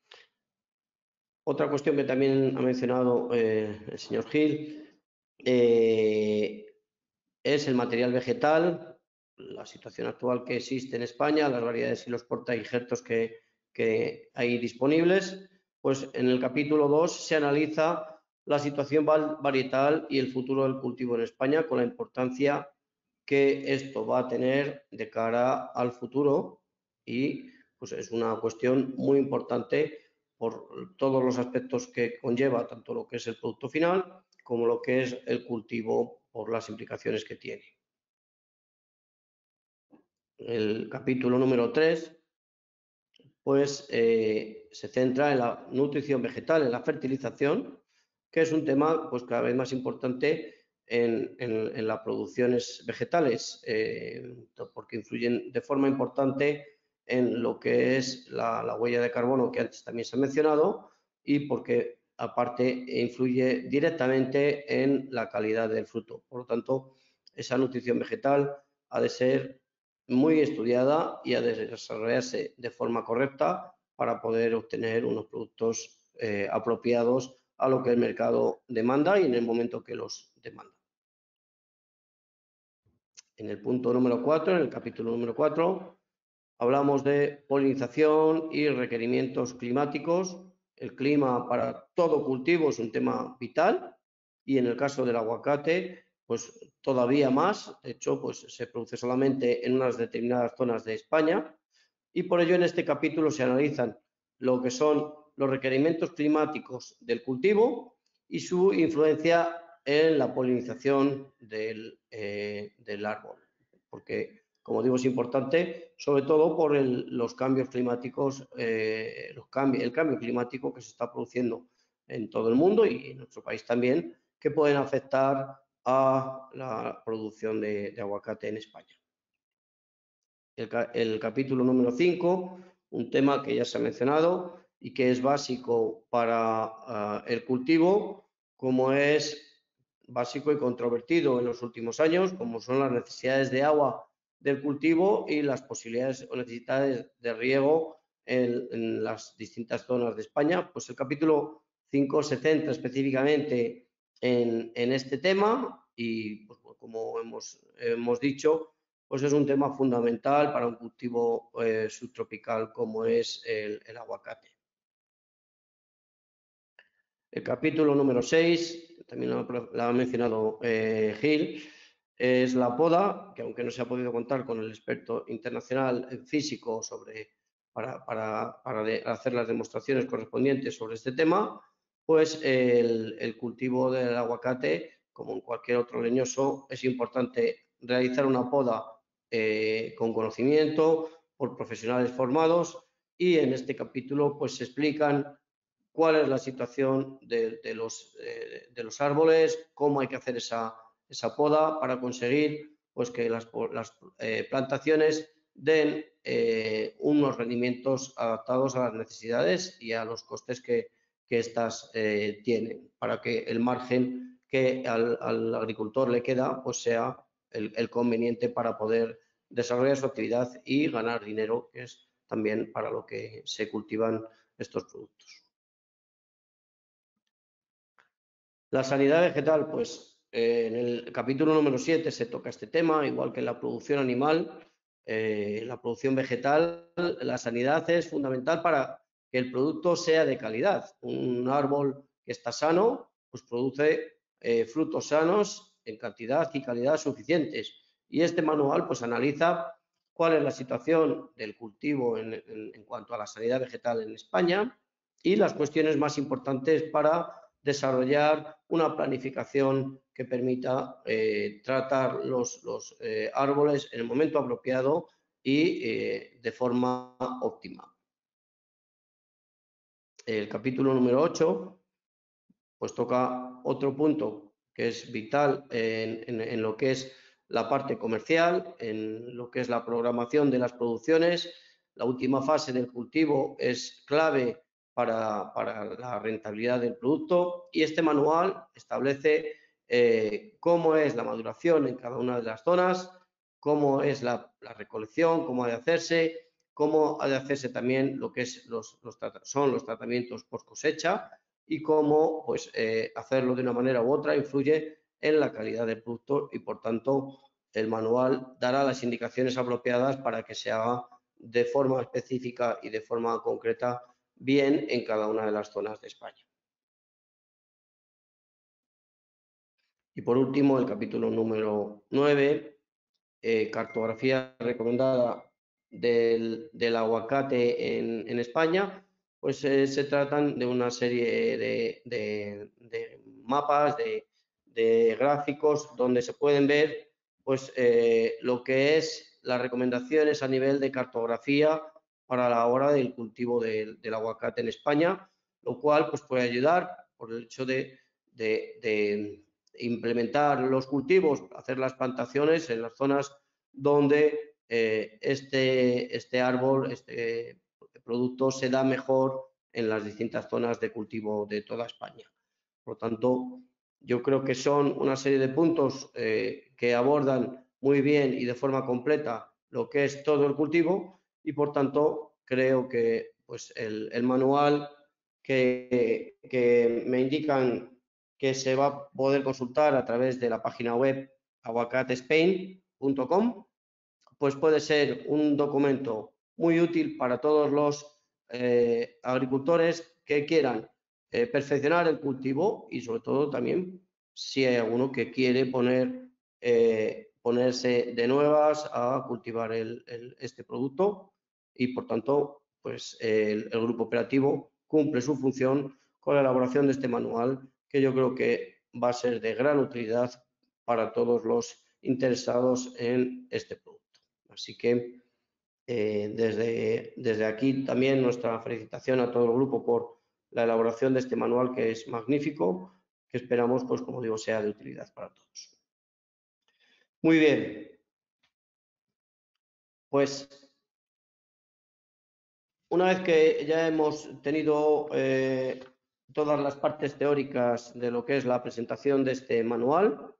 Otra cuestión que también ha mencionado el señor Gil es el material vegetal, la situación actual que existe en España, las variedades y los portainjertos que hay disponibles. Pues en el capítulo 2 se analiza la situación varietal y el futuro del cultivo en España, con la importancia que esto va a tener de cara al futuro, y pues es una cuestión muy importante por todos los aspectos que conlleva, tanto lo que es el producto final como lo que es el cultivo por las implicaciones que tiene. El capítulo número 3 pues se centra en la nutrición vegetal, en la fertilización, que es un tema pues cada vez más importante en las producciones vegetales, porque influyen de forma importante en lo que es la huella de carbono, que antes también se ha mencionado, y porque aparte influye directamente en la calidad del fruto. Por lo tanto, esa nutrición vegetal ha de ser muy estudiada y ha de desarrollarse de forma correcta para poder obtener unos productos apropiados a lo que el mercado demanda y en el momento que los demanda. En el punto número 4, en el capítulo número 4, hablamos de polinización y requerimientos climáticos. El clima para todo cultivo es un tema vital y en el caso del aguacate, pues todavía más. De hecho, pues se produce solamente en unas determinadas zonas de España y por ello en este capítulo se analizan lo que son los requerimientos climáticos del cultivo y su influencia en la polinización del árbol, porque, como digo, es importante, sobre todo por los cambios climáticos, el cambio climático que se está produciendo en todo el mundo y en nuestro país también, que pueden afectar a la producción de aguacate en España. El capítulo número 5, un tema que ya se ha mencionado y que es básico para el cultivo, como es básico y controvertido en los últimos años, como son las necesidades de agua del cultivo y las posibilidades o necesidades de riego en las distintas zonas de España. Pues el capítulo 5 se centra específicamente en este tema y, pues, como hemos dicho, pues es un tema fundamental para un cultivo subtropical como es el aguacate. El capítulo número 6, también lo ha mencionado Gil, es la poda, que aunque no se ha podido contar con el experto internacional en físico para hacer las demostraciones correspondientes sobre este tema, pues el cultivo del aguacate, como en cualquier otro leñoso, es importante realizar una poda con conocimiento por profesionales formados, y en este capítulo pues se explican cuál es la situación de los árboles, cómo hay que hacer esa poda para conseguir pues, que las plantaciones den unos rendimientos adaptados a las necesidades y a los costes que éstas tienen, para que el margen que al agricultor le queda pues sea el conveniente para poder desarrollar su actividad y ganar dinero, que es también para lo que se cultivan estos productos. La sanidad vegetal, pues en el capítulo número 7 se toca este tema, igual que en la producción animal, la producción vegetal, la sanidad es fundamental para que el producto sea de calidad. Un árbol que está sano, pues produce frutos sanos en cantidad y calidad suficientes. Y este manual pues analiza cuál es la situación del cultivo en cuanto a la sanidad vegetal en España y las cuestiones más importantes para desarrollar una planificación que permita tratar los árboles en el momento apropiado y de forma óptima. El capítulo número 8 pues toca otro punto que es vital en lo que es la parte comercial, en lo que es la programación de las producciones. La última fase del cultivo es clave para la rentabilidad del producto y este manual establece cómo es la maduración en cada una de las zonas, cómo es la recolección, cómo ha de hacerse, cómo ha de hacerse también lo que son los tratamientos post cosecha y cómo pues, hacerlo de una manera u otra influye en la calidad del producto y por tanto el manual dará las indicaciones apropiadas para que se haga de forma específica y de forma concreta bien en cada una de las zonas de España. Y por último, el capítulo número 9, cartografía recomendada del aguacate en España, pues se tratan de una serie de mapas, de gráficos donde se pueden ver pues lo que es las recomendaciones a nivel de cartografía para la hora del cultivo del aguacate en España, lo cual pues puede ayudar por el hecho de implementar los cultivos, hacer las plantaciones en las zonas donde este árbol, este producto se da mejor en las distintas zonas de cultivo de toda España. Por lo tanto, yo creo que son una serie de puntos que abordan muy bien y de forma completa lo que es todo el cultivo y por tanto creo que pues, el manual que me indican que se va a poder consultar a través de la página web aguacatespain.com, pues puede ser un documento muy útil para todos los agricultores que quieran perfeccionar el cultivo y sobre todo también si hay alguno que quiere ponerse de nuevas a cultivar este producto y por tanto pues el grupo operativo cumple su función con la elaboración de este manual que yo creo que va a ser de gran utilidad para todos los interesados en este producto. Así que desde aquí también nuestra felicitación a todo el grupo por la elaboración de este manual que es magnífico, que esperamos, pues como digo, sea de utilidad para todos. Muy bien. Pues una vez que ya hemos tenido todas las partes teóricas de lo que es la presentación de este manual,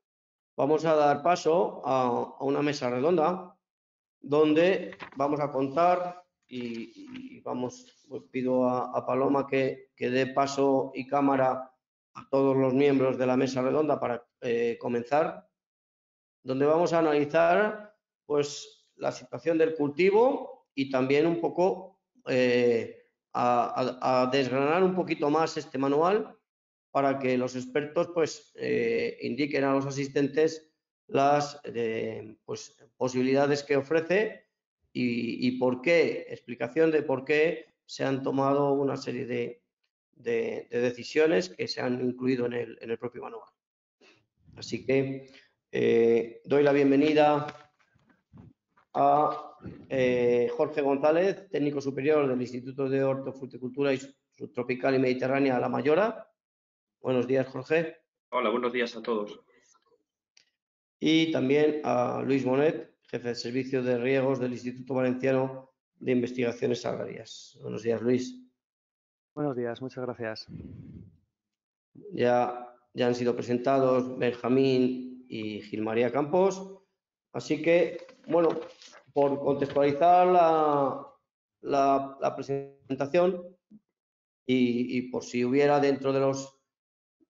vamos a dar paso a una mesa redonda donde vamos a contar y pido a Paloma que dé paso y cámara a todos los miembros de la mesa redonda para comenzar, donde vamos a analizar pues la situación del cultivo y también un poco a desgranar un poquito más este manual para que los expertos pues indiquen a los asistentes las pues, posibilidades que ofrece y por qué, explicación de por qué se han tomado una serie de decisiones que se han incluido en el propio manual. Así que doy la bienvenida a Jorge González, técnico superior del Instituto de Hortofruticultura y Subtropical y Mediterránea La Mayora. Buenos días, Jorge. Hola, buenos días a todos. Y también a Luis Monet, jefe de Servicio de Riegos del Instituto Valenciano de Investigaciones Agrarias. Buenos días, Luis. Buenos días, muchas gracias. Ya han sido presentados Benjamín y Gil María Campos. Así que, bueno, por contextualizar la presentación y por si hubiera dentro de los...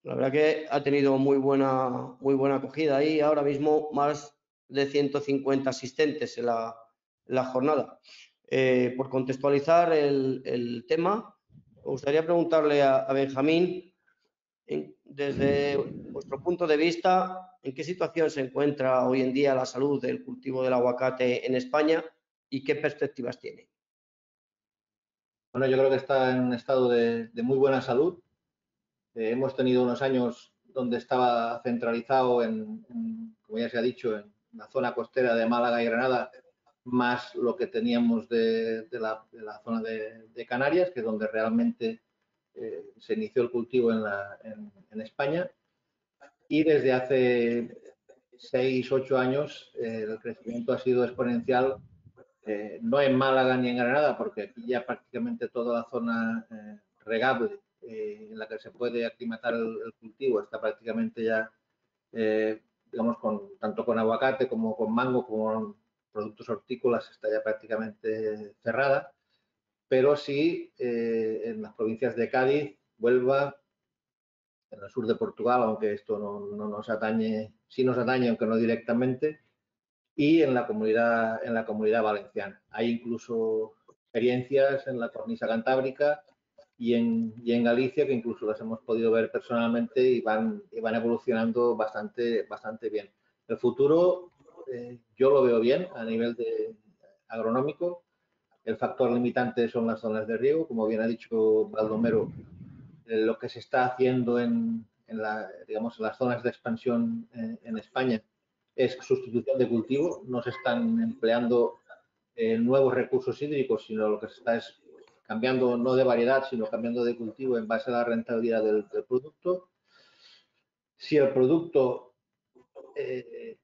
La verdad que ha tenido muy buena acogida ahí. Ahora mismo más de 150 asistentes en la jornada. Por contextualizar el tema, me gustaría preguntarle a Benjamín desde vuestro punto de vista, ¿en qué situación se encuentra hoy en día la salud del cultivo del aguacate en España y qué perspectivas tiene? Bueno, yo creo que está en un estado de muy buena salud. Hemos tenido unos años donde estaba centralizado como ya se ha dicho, en la zona costera de Málaga y Granada, más lo que teníamos de la zona de Canarias, que es donde realmente se inició el cultivo en España. Y desde hace 6, 8 años el crecimiento ha sido exponencial, no en Málaga ni en Granada, porque aquí ya prácticamente toda la zona regable en la que se puede aclimatar el cultivo está prácticamente ya, digamos, tanto con aguacate como con mango, como con productos hortícolas, está ya prácticamente cerrada. Pero sí en las provincias de Cádiz, Huelva, en el sur de Portugal, aunque esto no nos atañe, sí nos atañe, aunque no directamente, y en la comunidad valenciana. Hay incluso experiencias en la cornisa cantábrica y en Galicia que incluso las hemos podido ver personalmente y van evolucionando bastante bien. El futuro yo lo veo bien a nivel agronómico. El factor limitante son las zonas de riego, como bien ha dicho Baldomero. Lo que se está haciendo digamos, en las zonas de expansión en España es sustitución de cultivo. No se están empleando nuevos recursos hídricos, sino lo que se está es cambiando no de variedad, sino cambiando de cultivo en base a la rentabilidad del producto. Si el producto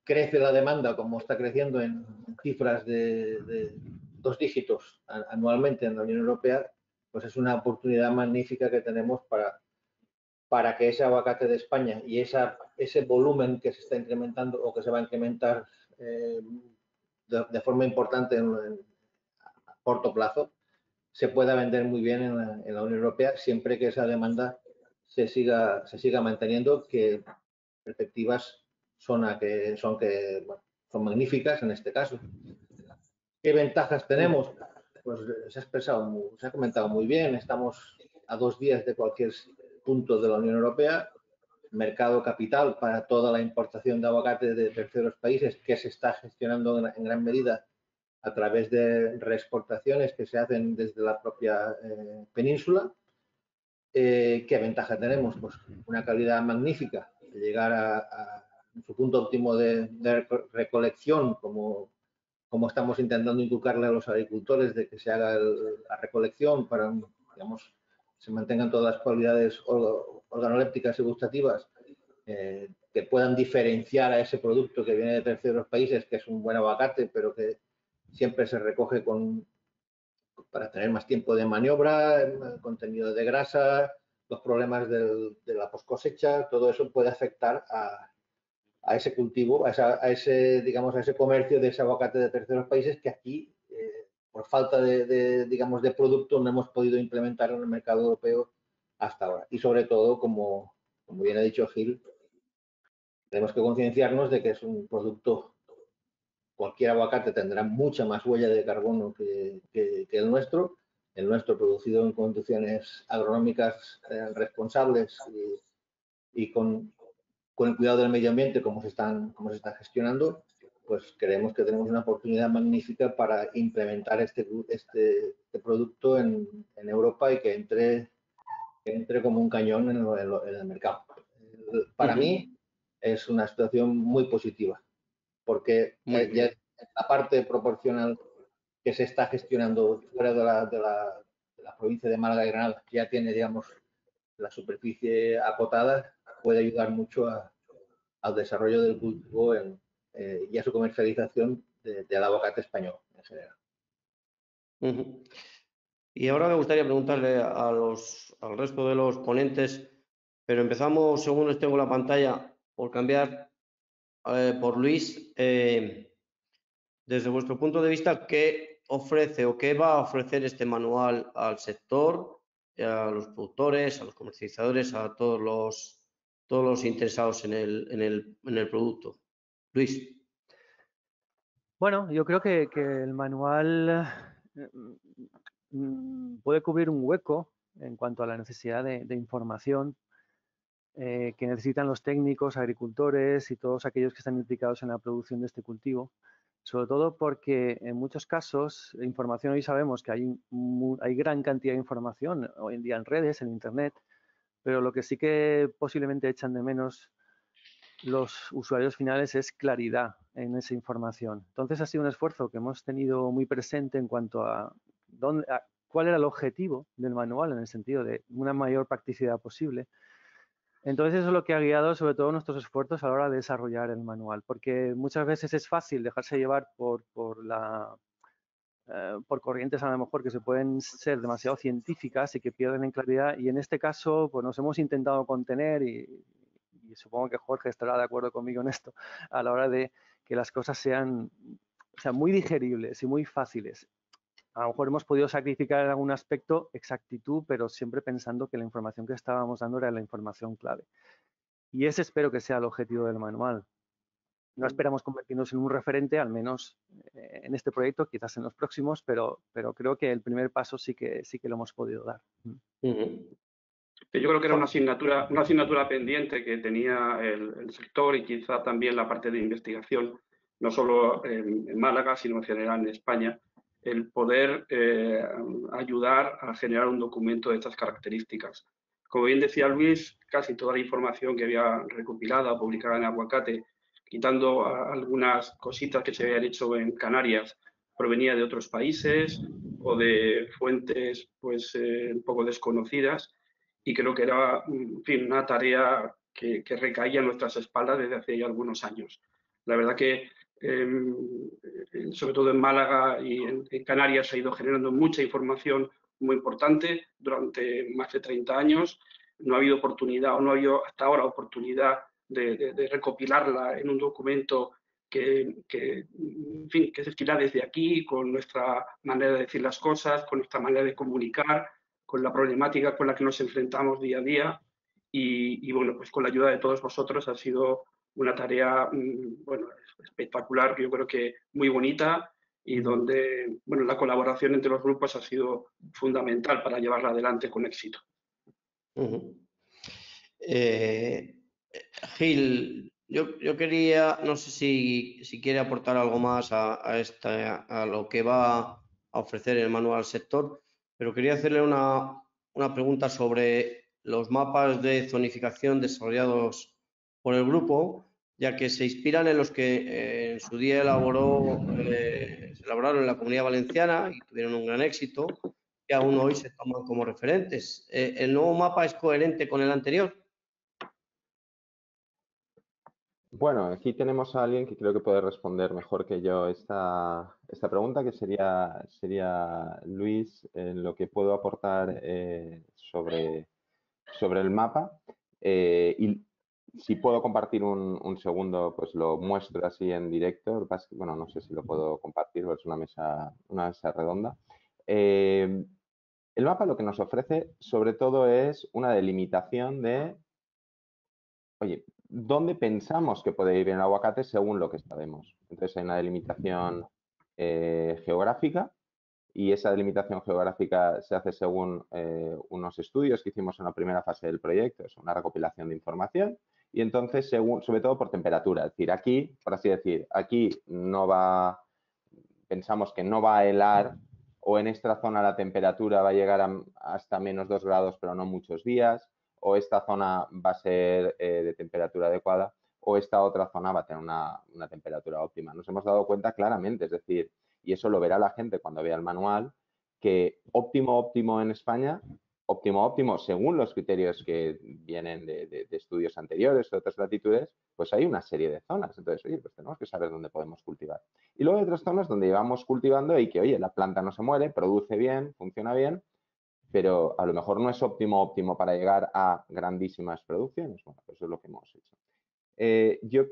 crece la demanda como está creciendo en cifras de 2 dígitos anualmente en la Unión Europea, pues es una oportunidad magnífica que tenemos para que ese aguacate de España y ese volumen que se está incrementando o que se va a incrementar de forma importante a corto plazo, se pueda vender muy bien en la Unión Europea, siempre que esa demanda se siga manteniendo, que perspectivas son magníficas en este caso. ¿Qué ventajas tenemos? Pues se ha comentado muy bien. Estamos a 2 días de cualquier punto de la Unión Europea, mercado capital para toda la importación de aguacate de terceros países, que se está gestionando en gran medida a través de reexportaciones que se hacen desde la propia península. ¿Qué ventaja tenemos? Pues una calidad magnífica, llegar a su punto óptimo de recolección, como estamos intentando inculcarle a los agricultores, de que se haga la recolección para, digamos, se mantengan todas las cualidades organolépticas y gustativas que puedan diferenciar a ese producto que viene de terceros países, que es un buen aguacate, pero que siempre se recoge para tener más tiempo de maniobra, el contenido de grasa, los problemas de la post-cosecha. Todo eso puede afectar a ese cultivo, a ese comercio de ese aguacate de terceros países, que aquí, por falta digamos, de producto, no hemos podido implementar en el mercado europeo hasta ahora. Y sobre todo, como bien ha dicho Gil, tenemos que concienciarnos de que es un producto. Cualquier aguacate tendrá mucha más huella de carbono que el nuestro producido en condiciones agronómicas responsables y con el cuidado del medio ambiente, como se está gestionando, pues creemos que tenemos una oportunidad magnífica para implementar este producto en Europa y que entre como un cañón en el mercado. Para mí es una situación muy positiva, porque ya la parte proporcional que se está gestionando fuera de la provincia de Málaga y Granada, que ya tiene, digamos, la superficie acotada, puede ayudar mucho al desarrollo del cultivo y a su comercialización del aguacate español en general. Y ahora me gustaría preguntarle al resto de los ponentes, pero empezamos, según les tengo la pantalla, por cambiar por Luis. Desde vuestro punto de vista, ¿qué ofrece o qué va a ofrecer este manual al sector, a los productores, a los comercializadores, a todos los interesados en el producto? Luis. Bueno, yo creo que el manual puede cubrir un hueco en cuanto a la necesidad de información que necesitan los técnicos, agricultores y todos aquellos que están implicados en la producción de este cultivo. Sobre todo porque en muchos casos, información, hoy sabemos que hay gran cantidad de información hoy en día en redes, en Internet, pero lo que sí que posiblemente echan de menos los usuarios finales es claridad en esa información. Entonces ha sido un esfuerzo que hemos tenido muy presente en cuanto a cuál era el objetivo del manual, en el sentido de una mayor practicidad posible. Entonces eso es lo que ha guiado sobre todo nuestros esfuerzos a la hora de desarrollar el manual, porque muchas veces es fácil dejarse llevar por corrientes a lo mejor que se pueden ser demasiado científicas y que pierden en claridad, y en este caso pues nos hemos intentado contener y supongo que Jorge estará de acuerdo conmigo en esto, a la hora de que las cosas sean muy digeribles y muy fáciles. A lo mejor hemos podido sacrificar en algún aspecto exactitud, pero siempre pensando que la información que estábamos dando era la información clave. Y ese espero que sea el objetivo del manual. No esperamos convertirnos en un referente, al menos en este proyecto, quizás en los próximos, pero creo que el primer paso sí que lo hemos podido dar. Yo creo que era una asignatura pendiente que tenía el sector y quizá también la parte de investigación, no solo en Málaga, sino en general en España, el poder ayudar a generar un documento de estas características. Como bien decía Luis, casi toda la información que había recopilada o publicada en Aguacate, quitando algunas cositas que se habían hecho en Canarias, provenía de otros países o de fuentes pues, un poco desconocidas, y creo que era, en fin, una tarea que recaía en nuestras espaldas desde hace ya algunos años. La verdad que, sobre todo en Málaga y en Canarias, se ha ido generando mucha información muy importante durante más de 30 años. No ha habido oportunidad, o no ha habido hasta ahora oportunidad de recopilarla en un documento que, en fin, que se estira desde aquí, con nuestra manera de decir las cosas, con nuestra manera de comunicar, con la problemática con la que nos enfrentamos día a día, y bueno, pues con la ayuda de todos vosotros ha sido una tarea, bueno, espectacular, yo creo que muy bonita, y donde, bueno, la colaboración entre los grupos ha sido fundamental para llevarla adelante con éxito. Gil, yo quería, no sé si quiere aportar algo más a lo que va a ofrecer el manual al sector, pero quería hacerle una pregunta sobre los mapas de zonificación desarrollados por el grupo, ya que se inspiran en los que en su día se elaboraron en la Comunidad Valenciana y tuvieron un gran éxito, que aún hoy se toman como referentes. ¿El nuevo mapa es coherente con el anterior? Bueno, aquí tenemos a alguien que creo que puede responder mejor que yo esta pregunta, que sería Luis, en lo que puedo aportar sobre el mapa. Y si puedo compartir un segundo, pues lo muestro así en directo. Bueno, no sé si lo puedo compartir, porque es una mesa redonda. El mapa lo que nos ofrece, sobre todo, es una delimitación de, oye, ¿dónde pensamos que puede ir el aguacate según lo que sabemos? Entonces hay una delimitación geográfica, y esa delimitación geográfica se hace según unos estudios que hicimos en la primera fase del proyecto, es una recopilación de información, y entonces sobre todo por temperatura, es decir, aquí, por así decir, aquí pensamos que no va a helar, o en esta zona la temperatura va a llegar hasta -2 grados, pero no muchos días, o esta zona va a ser de temperatura adecuada, o esta otra zona va a tener una temperatura óptima. Nos hemos dado cuenta claramente, es decir, y eso lo verá la gente cuando vea el manual, que óptimo en España, óptimo según los criterios que vienen de estudios anteriores o de otras latitudes, pues hay una serie de zonas. Entonces, oye, pues tenemos que saber dónde podemos cultivar. Y luego hay otras zonas donde llevamos cultivando y que, oye, la planta no se muere, produce bien, funciona bien, pero a lo mejor no es óptimo para llegar a grandísimas producciones. Bueno, pues eso es lo que hemos hecho.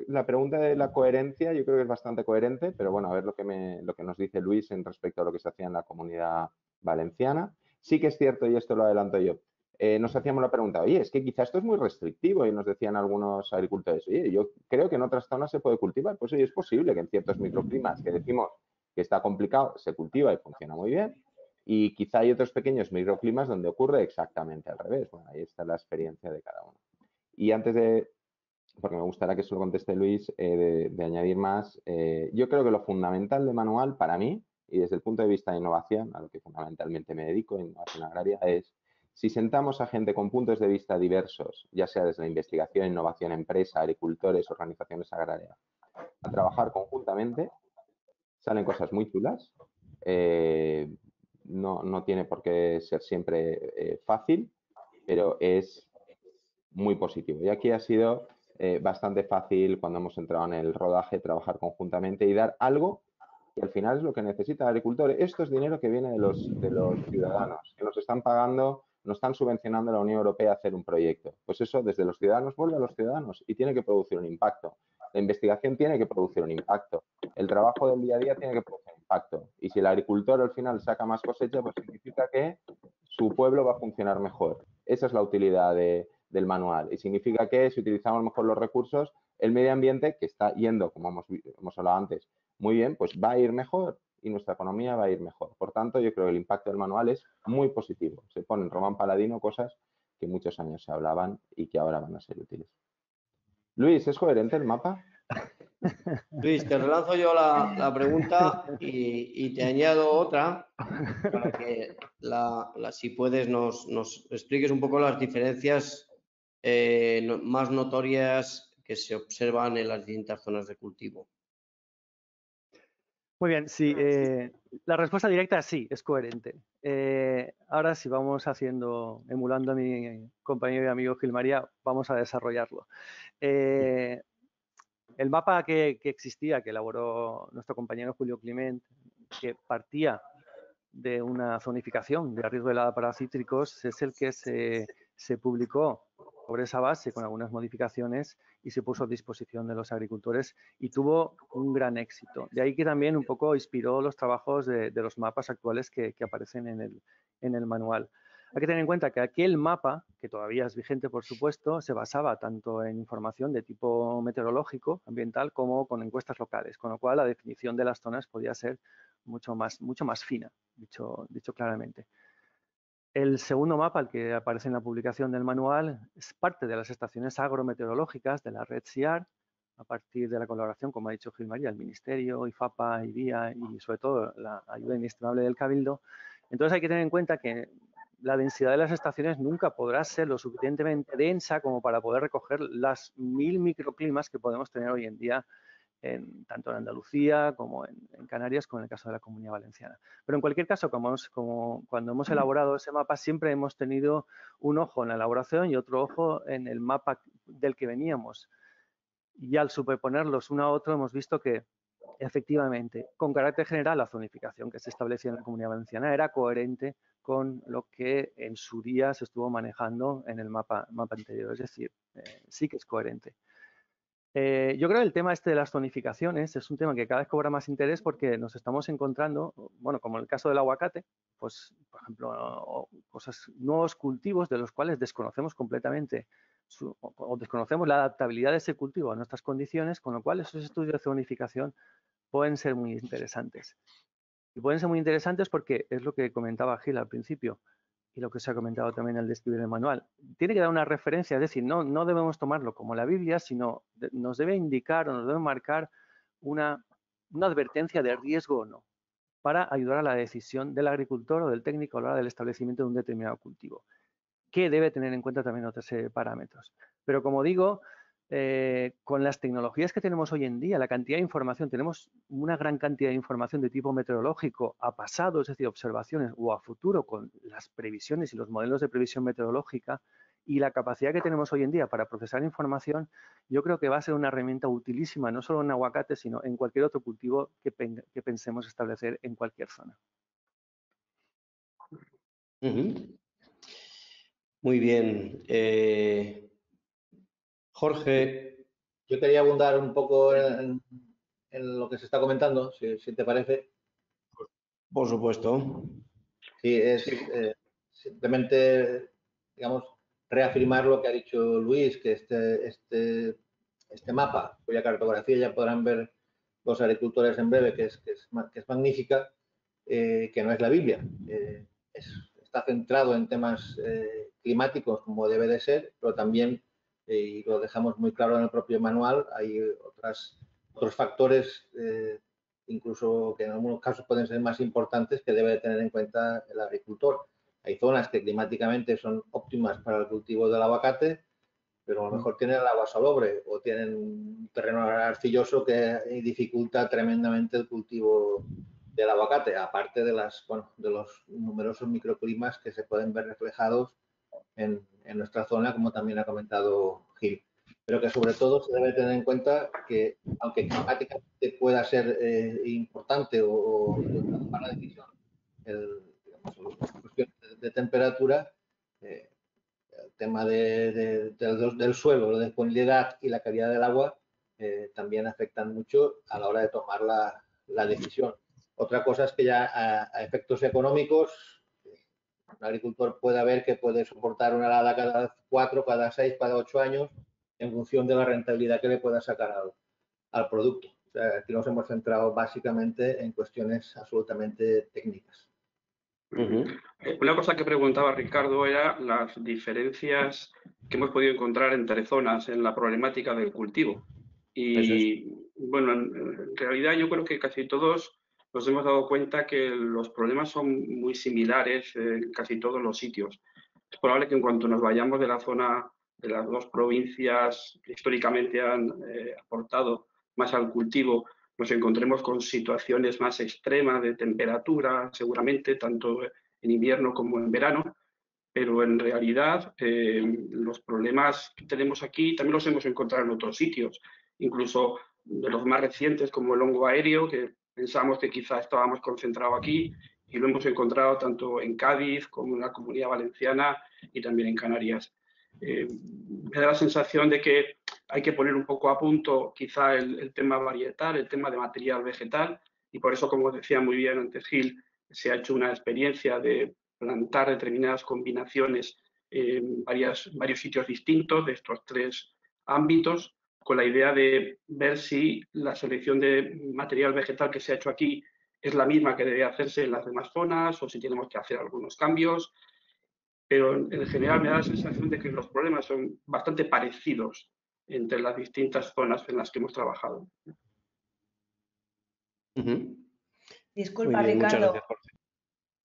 La pregunta de la coherencia, yo creo que es bastante coherente, pero bueno, a ver lo que nos dice Luis en respecto a lo que se hacía en la Comunidad Valenciana. Sí que es cierto, y esto lo adelanto yo, nos hacíamos la pregunta, oye, es que quizá esto es muy restrictivo, y nos decían algunos agricultores, oye, yo creo que en otras zonas se puede cultivar. Pues oye, es posible que en ciertos microclimas que decimos que está complicado, se cultiva y funciona muy bien, y quizá hay otros pequeños microclimas donde ocurre exactamente al revés. Bueno, ahí está la experiencia de cada uno. Y antes de, porque me gustaría que se lo conteste Luis, de añadir más, yo creo que lo fundamental del manual para mí, y desde el punto de vista de innovación, a lo que fundamentalmente me dedico, innovación agraria, es si sentamos a gente con puntos de vista diversos, ya sea desde la investigación, innovación, empresa, agricultores, organizaciones agrarias, a trabajar conjuntamente, salen cosas muy chulas. No tiene por qué ser siempre fácil, pero es muy positivo. Y aquí ha sido bastante fácil cuando hemos entrado en el rodaje, trabajar conjuntamente y dar algo que al final es lo que necesita el agricultor. Esto es dinero que viene de los ciudadanos, que nos están pagando, nos están subvencionando la Unión Europea a hacer un proyecto. Pues eso desde los ciudadanos vuelve a los ciudadanos y tiene que producir un impacto. La investigación tiene que producir un impacto. El trabajo del día a día tiene que producir un impacto. Y si el agricultor al final saca más cosecha, pues significa que su pueblo va a funcionar mejor. Esa es la utilidad del manual. Y significa que si utilizamos mejor los recursos, el medio ambiente, que está yendo, como hemos hablado antes, muy bien, pues va a ir mejor y nuestra economía va a ir mejor. Por tanto, yo creo que el impacto del manual es muy positivo. Se pone en Román Paladino cosas que muchos años se hablaban y que ahora van a ser útiles. Luis, ¿es coherente el mapa? Luis, te relanzo yo la pregunta y te añado otra para que si puedes nos expliques un poco las diferencias más notorias que se observan en las distintas zonas de cultivo. Muy bien, sí. La respuesta directa es sí, es coherente. Ahora, si vamos emulando a mi compañero y amigo Gil María, vamos a desarrollarlo. El mapa que existía, que elaboró nuestro compañero Julio Climent, que partía de una zonificación de riesgo de helada para cítricos, es el que se publicó sobre esa base con algunas modificaciones y se puso a disposición de los agricultores y tuvo un gran éxito. De ahí que también un poco inspiró los trabajos de los mapas actuales que aparecen en el manual. Hay que tener en cuenta que aquel mapa, que todavía es vigente por supuesto, se basaba tanto en información de tipo meteorológico, ambiental, como con encuestas locales, con lo cual la definición de las zonas podía ser mucho más fina, dicho claramente. El segundo mapa, el que aparece en la publicación del manual, es parte de las estaciones agrometeorológicas de la red SIAR, a partir de la colaboración, como ha dicho Gil María, el Ministerio, IFAPA, IBIA y sobre todo la ayuda inestimable del Cabildo. Entonces hay que tener en cuenta que la densidad de las estaciones nunca podrá ser lo suficientemente densa como para poder recoger las 1000 microclimas que podemos tener hoy en día tanto en Andalucía como en Canarias, como en el caso de la Comunidad Valenciana. Pero en cualquier caso, cuando hemos elaborado ese mapa, siempre hemos tenido un ojo en la elaboración y otro ojo en el mapa del que veníamos. Y al superponerlos uno a otro, hemos visto que, efectivamente, con carácter general, la zonificación que se establecía en la Comunidad Valenciana era coherente con lo que en su día se estuvo manejando en el mapa anterior. Es decir, sí que es coherente. Yo creo que el tema este de las zonificaciones es un tema que cada vez cobra más interés porque nos estamos encontrando, bueno, como en el caso del aguacate, pues, por ejemplo, nuevos cultivos de los cuales desconocemos completamente o desconocemos la adaptabilidad de ese cultivo a nuestras condiciones, con lo cual esos estudios de zonificación pueden ser muy interesantes. Y pueden ser muy interesantes porque es lo que comentaba Gil al principio y lo que se ha comentado también al describir el manual. Tiene que dar una referencia, es decir, no debemos tomarlo como la Biblia, sino nos debe indicar o nos debe marcar una advertencia de riesgo o no, para ayudar a la decisión del agricultor o del técnico a la hora del establecimiento de un determinado cultivo, que debe tener en cuenta también otros parámetros. Pero como digo, con las tecnologías que tenemos hoy en día, la cantidad de información, tenemos una gran cantidad de información de tipo meteorológico a pasado, es decir, observaciones, o a futuro con las previsiones y los modelos de previsión meteorológica, y la capacidad que tenemos hoy en día para procesar información, yo creo que va a ser una herramienta utilísima, no solo en aguacate, sino en cualquier otro cultivo que pensemos establecer en cualquier zona. Muy bien. Jorge. Yo quería abundar un poco en lo que se está comentando, si te parece. Por supuesto. Sí, es simplemente, digamos, reafirmar lo que ha dicho Luis, que este mapa, cuya cartografía ya podrán ver los agricultores en breve, que es magnífica, que no es la Biblia. Está centrado en temas climáticos como debe de ser, pero también y lo dejamos muy claro en el propio manual. Hay otros factores, incluso que en algunos casos pueden ser más importantes, que debe tener en cuenta el agricultor. Hay zonas que climáticamente son óptimas para el cultivo del aguacate, pero a lo mejor tienen el agua salobre o tienen un terreno arcilloso que dificulta tremendamente el cultivo del aguacate, aparte de los numerosos microclimas que se pueden ver reflejados en nuestra zona, como también ha comentado Gil. Pero que sobre todo se debe tener en cuenta que, aunque climáticamente pueda ser importante o para la decisión, las cuestiones de temperatura, el tema del suelo, la disponibilidad y la calidad del agua también afectan mucho a la hora de tomar la decisión. Otra cosa es que ya a efectos económicos, un agricultor puede ver que puede soportar una helada cada 4, cada 6, cada 8 años en función de la rentabilidad que le pueda sacar al producto. O sea, aquí nos hemos centrado básicamente en cuestiones absolutamente técnicas. Una cosa que preguntaba Ricardo era las diferencias que hemos podido encontrar entre zonas en la problemática del cultivo. Y bueno, en realidad yo creo que casi todos nos hemos dado cuenta que los problemas son muy similares en casi todos los sitios. Es probable que en cuanto nos vayamos de la zona de las dos provincias que históricamente han aportado más al cultivo, nos encontremos con situaciones más extremas de temperatura, seguramente, tanto en invierno como en verano, pero en realidad los problemas que tenemos aquí también los hemos encontrado en otros sitios, incluso de los más recientes como el hongo aéreo, que pensamos que quizá estábamos concentrados aquí y lo hemos encontrado tanto en Cádiz como en la Comunidad Valenciana y también en Canarias. Me da la sensación de que hay que poner un poco a punto quizá el tema varietal, el tema de material vegetal, y por eso, como decía muy bien antes Gil, se ha hecho una experiencia de plantar determinadas combinaciones en varios sitios distintos de estos tres ámbitos, con la idea de ver si la selección de material vegetal que se ha hecho aquí es la misma que debe hacerse en las demás zonas o si tenemos que hacer algunos cambios. Pero en general me da la sensación de que los problemas son bastante parecidos entre las distintas zonas en las que hemos trabajado. Disculpa, bien, Ricardo. gracias, Jorge.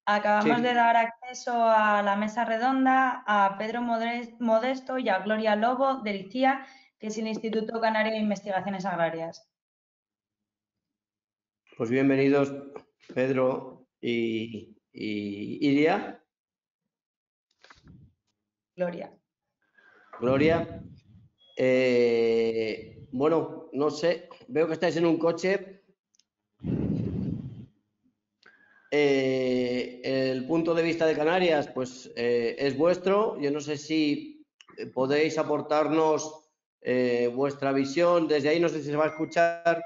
Acabamos Sí. de dar acceso a la mesa redonda a Pedro Modesto y a Gloria Lobo de ICIA, que es el Instituto Canario de Investigaciones Agrarias. Pues bienvenidos, Pedro y Iria. Gloria. Gloria. Bueno, no sé, veo que estáis en un coche. El punto de vista de Canarias, pues es vuestro. Yo no sé si podéis aportarnos vuestra visión. Desde ahí no sé si se va a escuchar.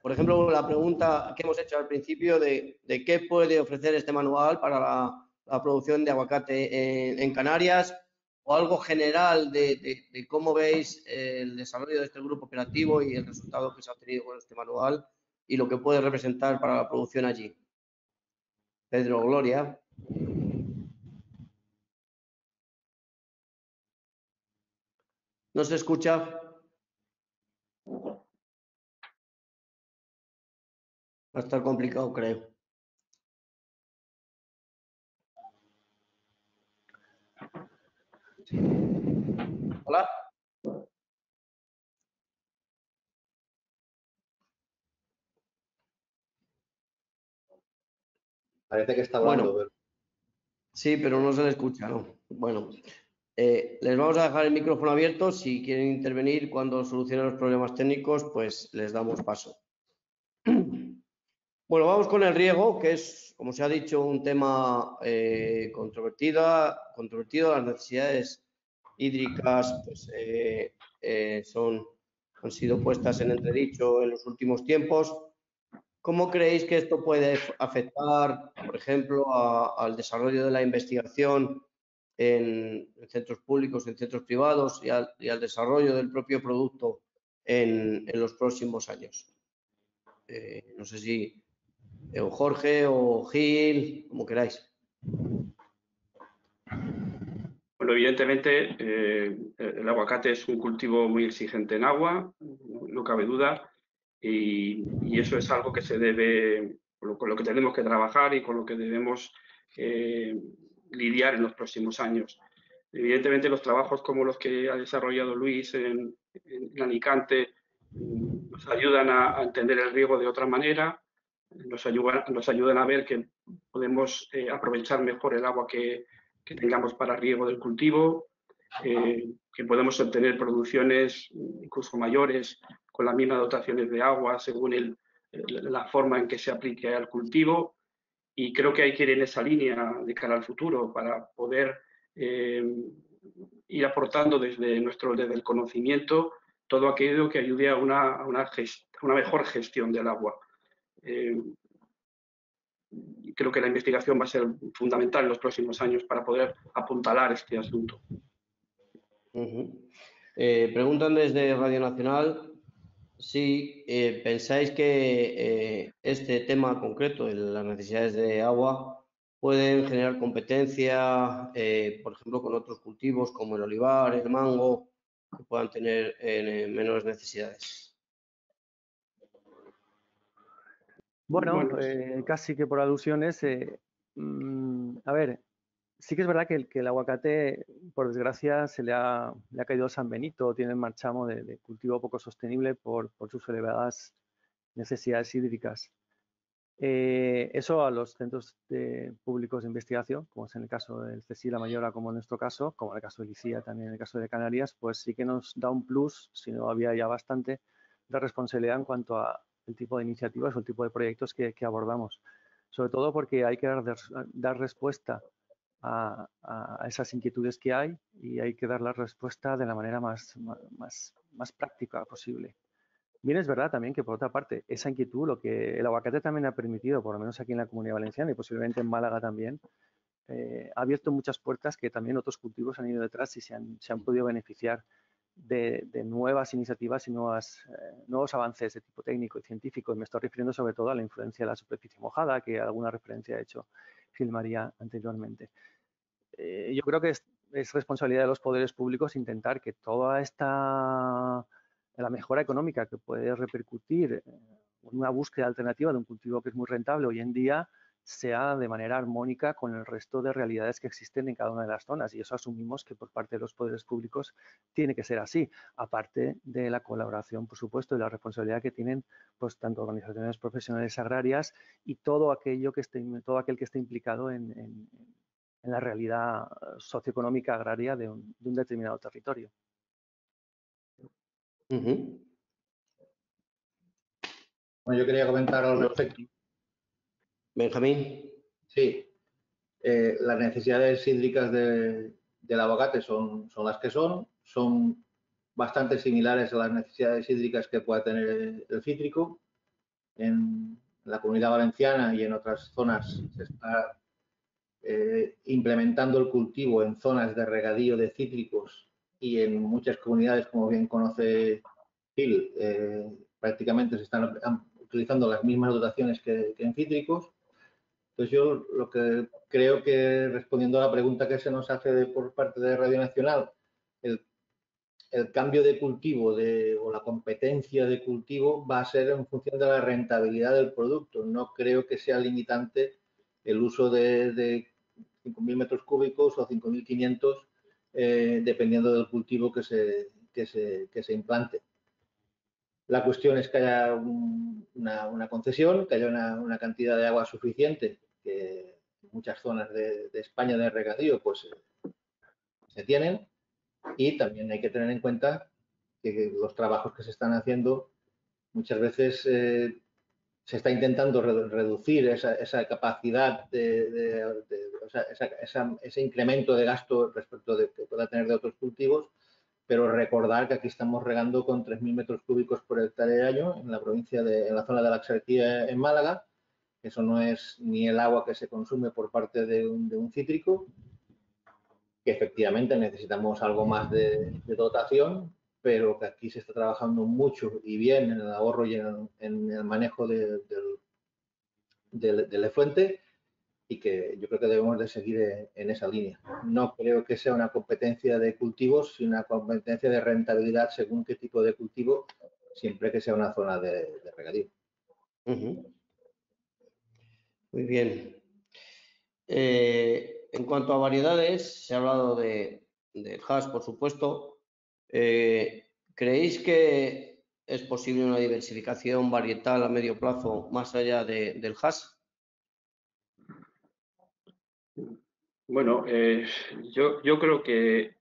Por ejemplo, la pregunta que hemos hecho al principio de qué puede ofrecer este manual para la producción de aguacate en Canarias, o algo general de cómo veis el desarrollo de este grupo operativo y el resultado que se ha obtenido con este manual y lo que puede representar para la producción allí. Pedro, Gloria. ¿No se escucha? Va a estar complicado, creo. Hola. Parece que está hablando. Bueno, sí, pero no se le escucha, ¿no? Bueno, les vamos a dejar el micrófono abierto. Si quieren intervenir cuando solucionen los problemas técnicos, pues les damos paso. Bueno, vamos con el riego, que es, como se ha dicho, un tema controvertido. Las necesidades hídricas pues, han sido puestas en entredicho en los últimos tiempos. ¿Cómo creéis que esto puede afectar, por ejemplo, al desarrollo de la investigación en centros públicos, en centros privados y al desarrollo del propio producto en los próximos años? No sé si o Jorge o Gil, como queráis. Bueno, Bueno, evidentemente el aguacate es un cultivo muy exigente en agua, no cabe duda, y eso es algo que se debe, con lo que tenemos que trabajar y con lo que debemos lidiar en los próximos años. Evidentemente los trabajos como los que ha desarrollado Luis en Alicante nos ayudan a entender el riego de otra manera, nos ayudan a ver que podemos aprovechar mejor el agua que tengamos para riego del cultivo, que podemos obtener producciones incluso mayores con las mismas dotaciones de agua según la forma en que se aplique al cultivo, y creo que hay que ir en esa línea de cara al futuro para poder ir aportando desde el conocimiento todo aquello que ayude a una mejor gestión del agua. Creo que la investigación va a ser fundamental en los próximos años para poder apuntalar este asunto. Preguntan desde Radio Nacional si pensáis que este tema concreto de las necesidades de agua pueden generar competencia, por ejemplo, con otros cultivos como el olivar, el mango, que puedan tener menores necesidades. Bueno, casi que por alusiones, a ver, sí que es verdad que el aguacate, por desgracia, se le ha caído a San Benito, tiene el marchamo de cultivo poco sostenible por sus elevadas necesidades hídricas. Eso a los centros públicos de investigación, como es en el caso del CSIC La Mayora, como en nuestro caso, como en el caso de LICIA, también en el caso de Canarias, pues sí que nos da un plus, si no había ya bastante, de responsabilidad en cuanto a el tipo de iniciativas o el tipo de proyectos que abordamos. Sobre todo porque hay que dar respuesta a esas inquietudes que hay, y hay que dar la respuesta de la manera más práctica posible. Bien, es verdad también que, por otra parte, esa inquietud, lo que el aguacate también ha permitido, por lo menos aquí en la Comunidad Valenciana y posiblemente en Málaga también, ha abierto muchas puertas que también otros cultivos han ido detrás y se han podido beneficiar de nuevas iniciativas y nuevos avances de tipo técnico y científico. Y me estoy refiriendo sobre todo a la influencia de la superficie mojada, que alguna referencia ha hecho Gil María anteriormente. Yo creo que es responsabilidad de los poderes públicos intentar que toda la mejora económica que puede repercutir en una búsqueda alternativa de un cultivo que es muy rentable hoy en día sea de manera armónica con el resto de realidades que existen en cada una de las zonas, y eso asumimos que por parte de los poderes públicos tiene que ser así, aparte de la colaboración, por supuesto, y la responsabilidad que tienen pues tanto organizaciones profesionales agrarias y todo aquel que esté implicado en la realidad socioeconómica agraria de un determinado territorio. Bueno, yo quería comentar al respecto. Benjamín. Sí, las necesidades hídricas del aguacate son las que son bastante similares a las necesidades hídricas que pueda tener el cítrico. En la Comunidad Valenciana y en otras zonas se está implementando el cultivo en zonas de regadío de cítricos, y en muchas comunidades, como bien conoce Gil, prácticamente se están utilizando las mismas dotaciones que en cítricos. Entonces yo lo que creo que, respondiendo a la pregunta que se nos hace por parte de Radio Nacional, el cambio de cultivo o la competencia de cultivo va a ser en función de la rentabilidad del producto. No creo que sea limitante el uso de 5.000 metros cúbicos o 5.500, dependiendo del cultivo que se implante. La cuestión es que haya una concesión, que haya una cantidad de agua suficiente, que en muchas zonas de España de regadío pues se tienen, y también hay que tener en cuenta que los trabajos que se están haciendo muchas veces se está intentando reducir esa capacidad ese incremento de gasto respecto de que pueda tener de otros cultivos, pero recordar que aquí estamos regando con 3.000 metros cúbicos por hectárea de año en la zona de la Axarquía en Málaga. Eso no es ni el agua que se consume por parte de un cítrico, que efectivamente necesitamos algo más de dotación, pero que aquí se está trabajando mucho y bien en el ahorro y en el manejo del efluente, y que yo creo que debemos de seguir en esa línea. No creo que sea una competencia de cultivos, sino una competencia de rentabilidad según qué tipo de cultivo, siempre que sea una zona de regadío. Muy bien. En cuanto a variedades, se ha hablado del hass, por supuesto. ¿Creéis que es posible una diversificación varietal a medio plazo más allá del hass? Bueno, yo creo que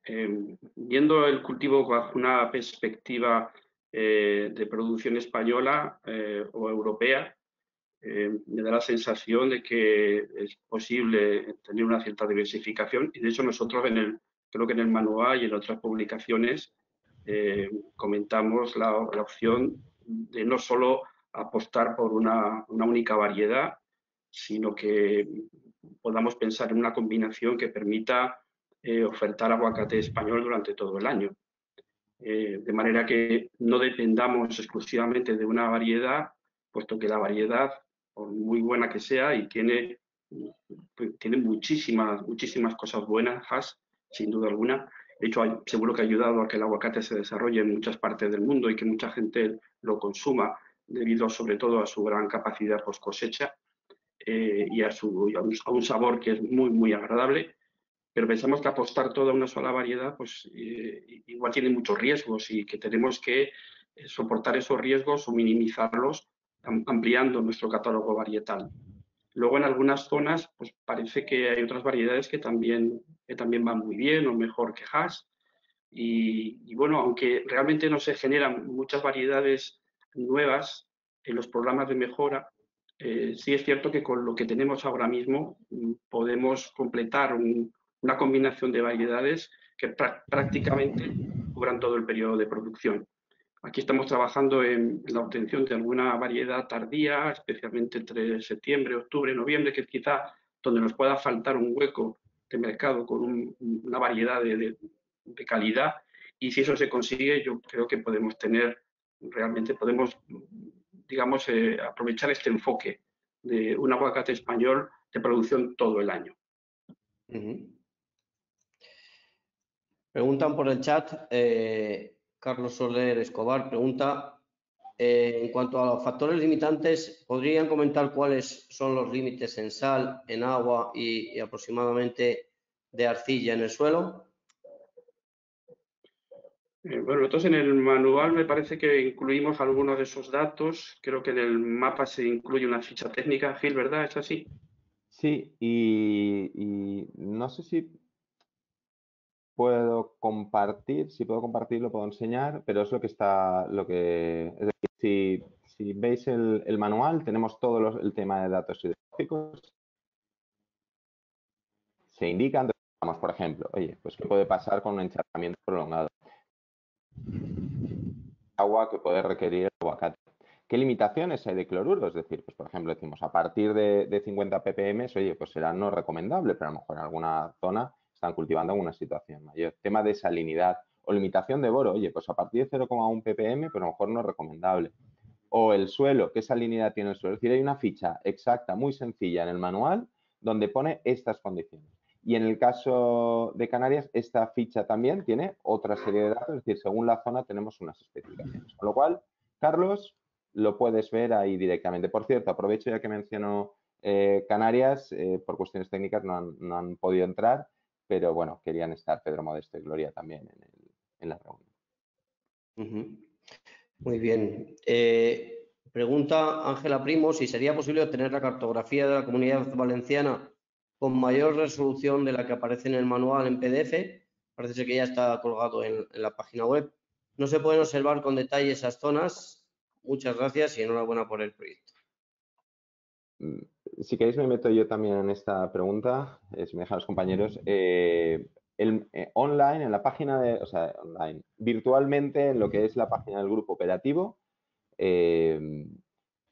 viendo el cultivo bajo una perspectiva de producción española o europea, me da la sensación de que es posible tener una cierta diversificación y de hecho nosotros creo que en el manual y en otras publicaciones comentamos la opción de no solo apostar por una única variedad, sino que podamos pensar en una combinación que permita ofertar aguacate español durante todo el año. De manera que no dependamos exclusivamente de una variedad, puesto que la variedad, por muy buena que sea, y tiene muchísimas cosas buenas, hass, sin duda alguna. De hecho, seguro que ha ayudado a que el aguacate se desarrolle en muchas partes del mundo y que mucha gente lo consuma, debido sobre todo a su gran capacidad post cosecha y a un sabor que es muy agradable. Pero pensamos que apostar toda una sola variedad, pues igual tiene muchos riesgos y que tenemos que soportar esos riesgos o minimizarlos ampliando nuestro catálogo varietal. Luego en algunas zonas, pues parece que hay otras variedades que también van muy bien o mejor que hass. Y bueno, aunque realmente no se generan muchas variedades nuevas en los programas de mejora, sí es cierto que con lo que tenemos ahora mismo podemos completar una combinación de variedades que prácticamente cubran todo el periodo de producción. Aquí estamos trabajando en la obtención de alguna variedad tardía, especialmente entre septiembre, octubre, noviembre, que quizá donde nos pueda faltar un hueco de mercado con una variedad de calidad. Y si eso se consigue, yo creo que podemos digamos, aprovechar este enfoque de un aguacate español de producción todo el año. Preguntan por el chat, Carlos Soler Escobar pregunta, en cuanto a los factores limitantes, ¿podrían comentar cuáles son los límites en sal, en agua y aproximadamente de arcilla en el suelo? Bueno, nosotros en el manual me parece que incluimos algunos de esos datos. Creo que en el mapa se incluye una ficha técnica, Gil, ¿verdad? ¿Es así? Sí, y no sé si puedo compartir, si puedo compartir lo puedo enseñar, pero es es decir, si veis el manual, tenemos todo el tema de datos hidrológicos, se indican, vamos, por ejemplo, oye, pues qué puede pasar con un encharcamiento prolongado, agua que puede requerir el aguacate. ¿Qué limitaciones hay de cloruro? Es decir, pues por ejemplo decimos a partir de 50 ppm, oye, pues será no recomendable, pero a lo mejor en alguna zona están cultivando en una situación mayor. Tema de salinidad o limitación de boro, oye, pues a partir de 0,1 ppm, pero a lo mejor no es recomendable. O el suelo, ¿qué salinidad tiene el suelo? Es decir, hay una ficha exacta, muy sencilla en el manual donde pone estas condiciones. Y en el caso de Canarias, esta ficha también tiene otra serie de datos, es decir, según la zona tenemos unas especificaciones. Con lo cual, Carlos, lo puedes ver ahí directamente. Por cierto, aprovecho ya que menciono Canarias, por cuestiones técnicas no han podido entrar, pero bueno, querían estar Pedro Modesto y Gloria también en la reunión. Muy bien. Pregunta Ángela Primo si sería posible obtener la cartografía de la Comunidad Valenciana con mayor resolución de la que aparece en el manual en PDF. Parece ser que ya está colgado en la página web. No se pueden observar con detalle esas zonas. Muchas gracias y enhorabuena por el proyecto. Si queréis me meto yo también en esta pregunta, si me dejan los compañeros. Online, en la página online, virtualmente en lo que es la página del grupo operativo,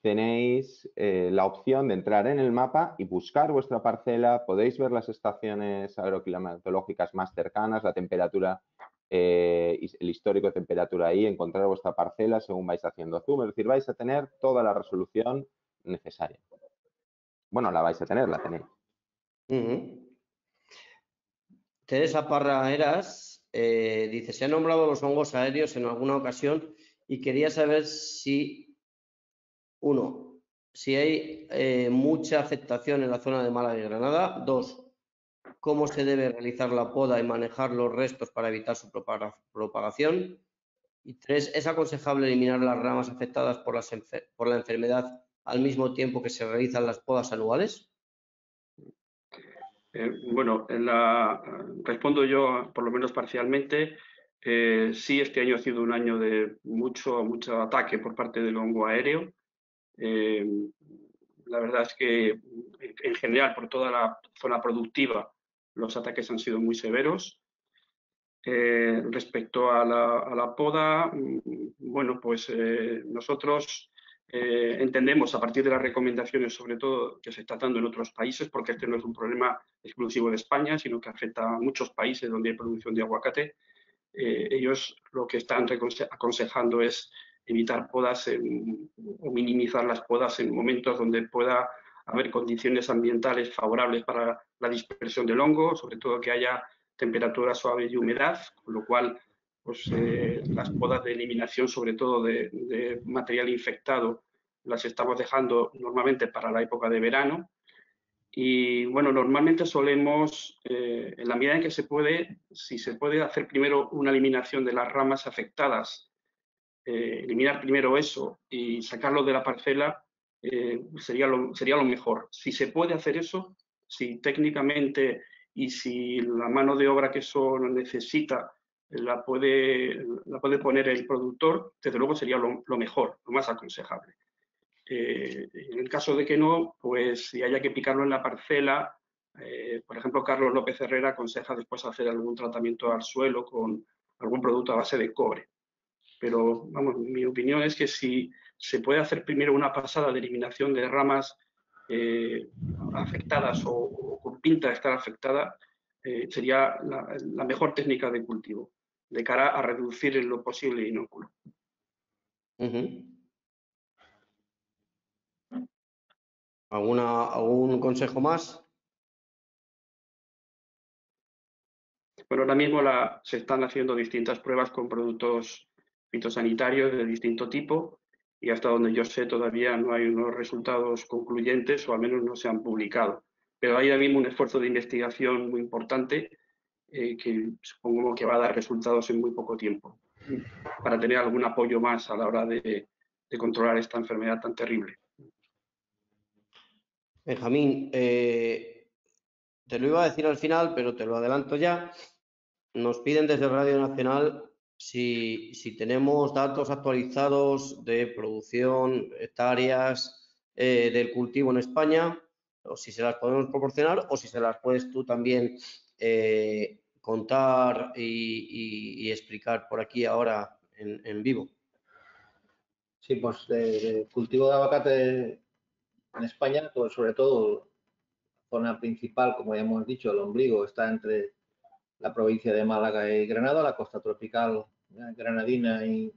tenéis la opción de entrar en el mapa y buscar vuestra parcela. Podéis ver las estaciones agroclimatológicas más cercanas, la temperatura, el histórico de temperatura ahí, encontrar vuestra parcela según vais haciendo zoom. Es decir, vais a tener toda la resolución necesaria. Bueno, la vais a tener, la tenéis. Teresa Parra Eras dice, se han nombrado los hongos aéreos en alguna ocasión y quería saber si, uno, si hay mucha aceptación en la zona de Málaga y Granada. Dos, cómo se debe realizar la poda y manejar los restos para evitar su propagación. Y tres, ¿es aconsejable eliminar las ramas afectadas por la enfermedad al mismo tiempo que se realizan las podas anuales? Bueno, respondo yo por lo menos parcialmente. Sí, este año ha sido un año de mucho ataque por parte del hongo aéreo. La verdad es que en general por toda la zona productiva los ataques han sido muy severos. Respecto a la poda, bueno, pues nosotros entendemos a partir de las recomendaciones, sobre todo, que se está dando en otros países, porque este no es un problema exclusivo de España, sino que afecta a muchos países donde hay producción de aguacate. Ellos lo que están aconsejando es evitar podas o minimizar las podas en momentos donde pueda haber condiciones ambientales favorables para la dispersión del hongo, sobre todo que haya temperatura suave y humedad, con lo cual pues, las podas de eliminación, sobre todo de material infectado, las estamos dejando normalmente para la época de verano. Y bueno, normalmente solemos, en la medida en que se puede, si se puede hacer primero una eliminación de las ramas afectadas, eliminar primero eso y sacarlo de la parcela, sería lo mejor. Si se puede hacer eso, si técnicamente y si la mano de obra que eso necesita la puede poner el productor, desde luego sería lo mejor, lo más aconsejable. En el caso de que no, pues si haya que picarlo en la parcela, por ejemplo, Carlos López Herrera aconseja después hacer algún tratamiento al suelo con algún producto a base de cobre. Pero, vamos, mi opinión es que si se puede hacer primero una pasada de eliminación de ramas afectadas o con pinta de estar afectada, sería la mejor técnica de cultivo, de cara a reducir en lo posible el inóculo. ¿Algún consejo más? Bueno, ahora mismo se están haciendo distintas pruebas con productos fitosanitarios de distinto tipo y hasta donde yo sé todavía no hay unos resultados concluyentes o al menos no se han publicado. Pero hay ahora mismo un esfuerzo de investigación muy importante que supongo que va a dar resultados en muy poco tiempo para tener algún apoyo más a la hora de controlar esta enfermedad tan terrible. Benjamín, te lo iba a decir al final, pero te lo adelanto ya. Nos piden desde Radio Nacional si tenemos datos actualizados de producción, hectáreas del cultivo en España, o si se las podemos proporcionar, o si se las puedes tú también contar y explicar por aquí ahora en vivo. Sí, pues de cultivo de aguacate en España, pues sobre todo zona principal, como ya hemos dicho, el ombligo está entre la provincia de Málaga y Granada, la costa tropical granadina y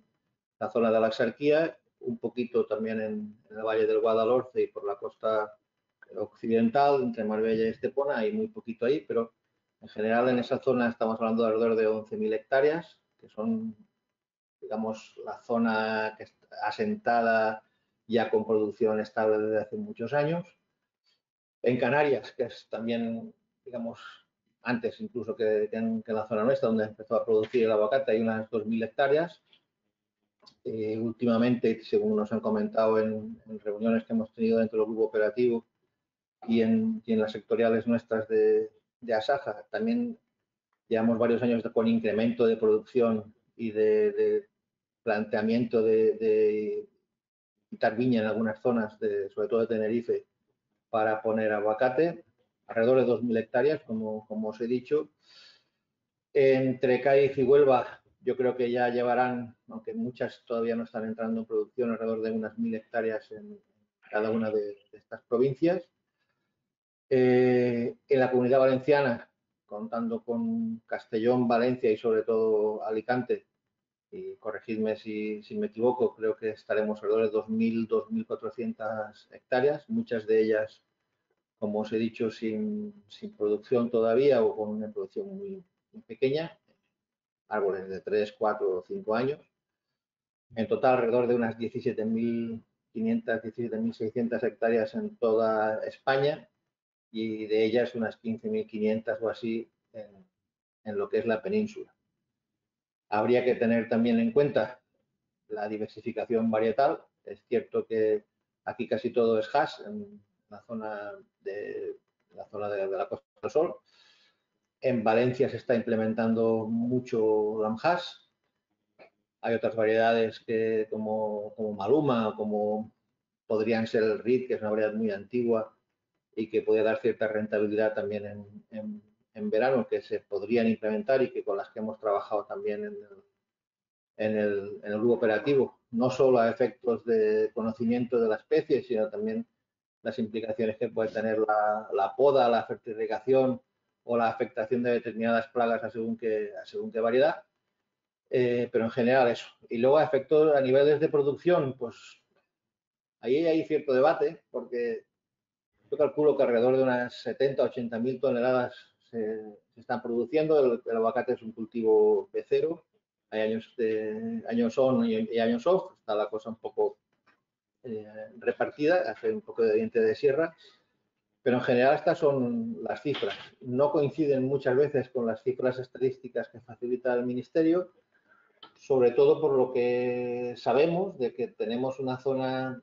la zona de la Axarquía, un poquito también en el valle del Guadalhorce y por la costa occidental, entre Marbella y Estepona, hay muy poquito ahí, pero en general en esa zona estamos hablando de alrededor de 11.000 hectáreas, que son, digamos, la zona que está asentada ya con producción estable desde hace muchos años. En Canarias, que es también, digamos, antes incluso que en la zona nuestra, donde empezó a producir el aguacate, hay unas 2.000 hectáreas. Últimamente, según nos han comentado en reuniones que hemos tenido dentro del grupo operativo y en las sectoriales nuestras de Asaja, también llevamos varios años con incremento de producción y de planteamiento de quitar viña en algunas zonas, sobre todo de Tenerife, para poner aguacate, alrededor de 2.000 hectáreas, como os he dicho. Entre Cádiz y Huelva, yo creo que ya llevarán, aunque muchas todavía no están entrando en producción, alrededor de unas 1.000 hectáreas en cada una de estas provincias. En la Comunidad Valenciana, contando con Castellón, Valencia y sobre todo Alicante, y corregidme si me equivoco, creo que estaremos alrededor de 2.000, 2.400 hectáreas, muchas de ellas como os he dicho, sin producción todavía o con una producción muy pequeña, árboles de 3, 4 o 5 años. En total, alrededor de unas 17.500, 17.600 hectáreas en toda España y de ellas unas 15.500 o así en lo que es la península. Habría que tener también en cuenta la diversificación varietal. Es cierto que aquí casi todo es hass en la zona de la Costa del Sol. En Valencia se está implementando mucho Lamhass. Hay otras variedades que, como Maluma o como podrían ser el Reed, que es una variedad muy antigua y que puede dar cierta rentabilidad también en verano, que se podrían implementar y que con las que hemos trabajado también en el grupo operativo, no solo a efectos de conocimiento de la especie, sino también las implicaciones que puede tener la poda, la fertirrigación o la afectación de determinadas plagas a según qué variedad. Pero en general eso. Y luego a efectos a niveles de producción, pues ahí hay cierto debate, porque yo calculo que alrededor de unas 70 o 80.000 toneladas se están produciendo. El aguacate es un cultivo pecero. Hay años on y años off. Está la cosa un poco repartida, hace un poco de diente de sierra. Pero en general estas son las cifras. No coinciden muchas veces con las cifras estadísticas que facilita el Ministerio, sobre todo por lo que sabemos de que tenemos una zona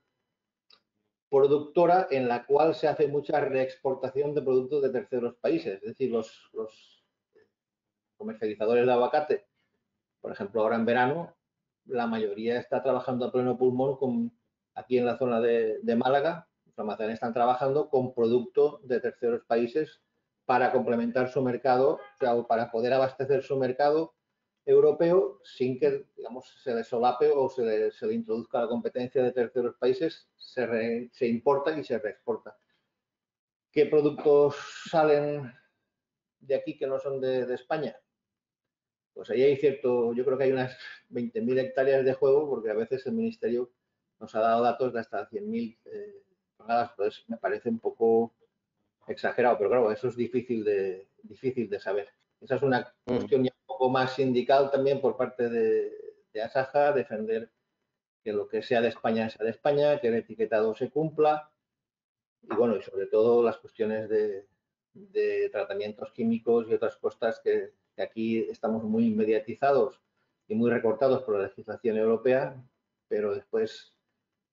productora en la cual se hace mucha reexportación de productos de terceros países. Es decir, los comercializadores de aguacate, por ejemplo, ahora en verano, la mayoría está trabajando a pleno pulmón aquí en la zona de Málaga. Los almacenes están trabajando con producto de terceros países para complementar su mercado, o sea, para poder abastecer su mercado europeo sin que, digamos, se le solape o se le introduzca la competencia de terceros países, se importa y se reexporta. ¿Qué productos salen de aquí que no son de España? Pues ahí hay yo creo que hay unas 20.000 hectáreas de juego, porque a veces el Ministerio nos ha dado datos de hasta 100.000 toneladas, pues me parece un poco exagerado, pero claro, eso es difícil de saber. Esa es una cuestión ya un poco más sindical también por parte de Asaja, defender que lo que sea de España, que el etiquetado se cumpla y bueno, y sobre todo las cuestiones de tratamientos químicos y otras cosas que aquí estamos muy mediatizados y muy recortados por la legislación europea, pero después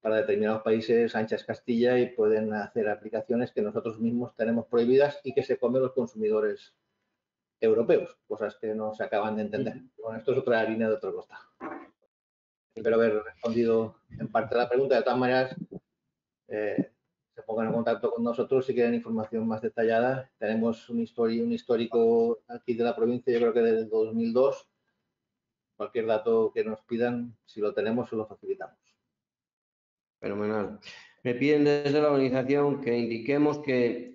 para determinados países anchas Castilla y pueden hacer aplicaciones que nosotros mismos tenemos prohibidas y que se comen los consumidores europeos, cosas que no se acaban de entender. Bueno, esto es otra harina de otro costal. Espero haber respondido en parte a la pregunta. De todas maneras, se pongan en contacto con nosotros si quieren información más detallada. Tenemos un histórico aquí de la provincia, yo creo que desde 2002. Cualquier dato que nos pidan, si lo tenemos, se lo facilitamos. Fenomenal. Me piden desde la organización que indiquemos que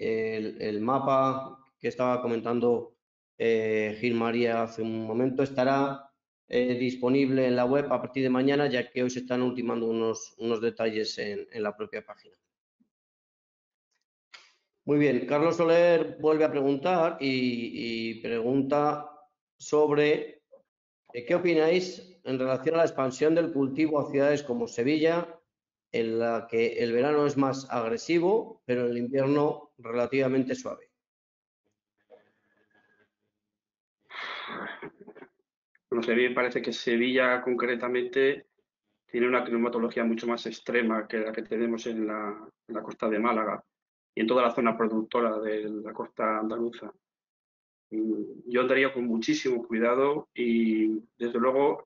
el mapa que estaba comentando Gil María hace un momento estará disponible en la web a partir de mañana, ya que hoy se están ultimando unos detalles en la propia página. Muy bien, Carlos Soler vuelve a preguntar y pregunta sobre ¿qué opináis en relación a la expansión del cultivo a ciudades como Sevilla, en la que el verano es más agresivo, pero el invierno relativamente suave? No sé, me parece que Sevilla concretamente tiene una climatología mucho más extrema que la que tenemos en la costa de Málaga y en toda la zona productora de la costa andaluza. Yo andaría con muchísimo cuidado y, desde luego,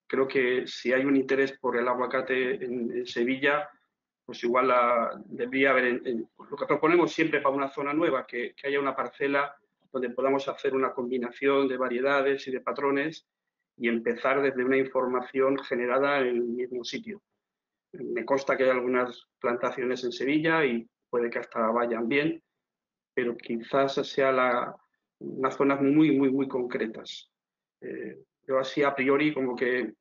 creo que si hay un interés por el aguacate en Sevilla, pues igual debería haber, lo que proponemos siempre para una zona nueva, que haya una parcela donde podamos hacer una combinación de variedades y de patrones y empezar desde una información generada en el mismo sitio. Me consta que hay algunas plantaciones en Sevilla y puede que hasta vayan bien, pero quizás sea unas zonas muy, muy, muy concretas. Yo así a priori como que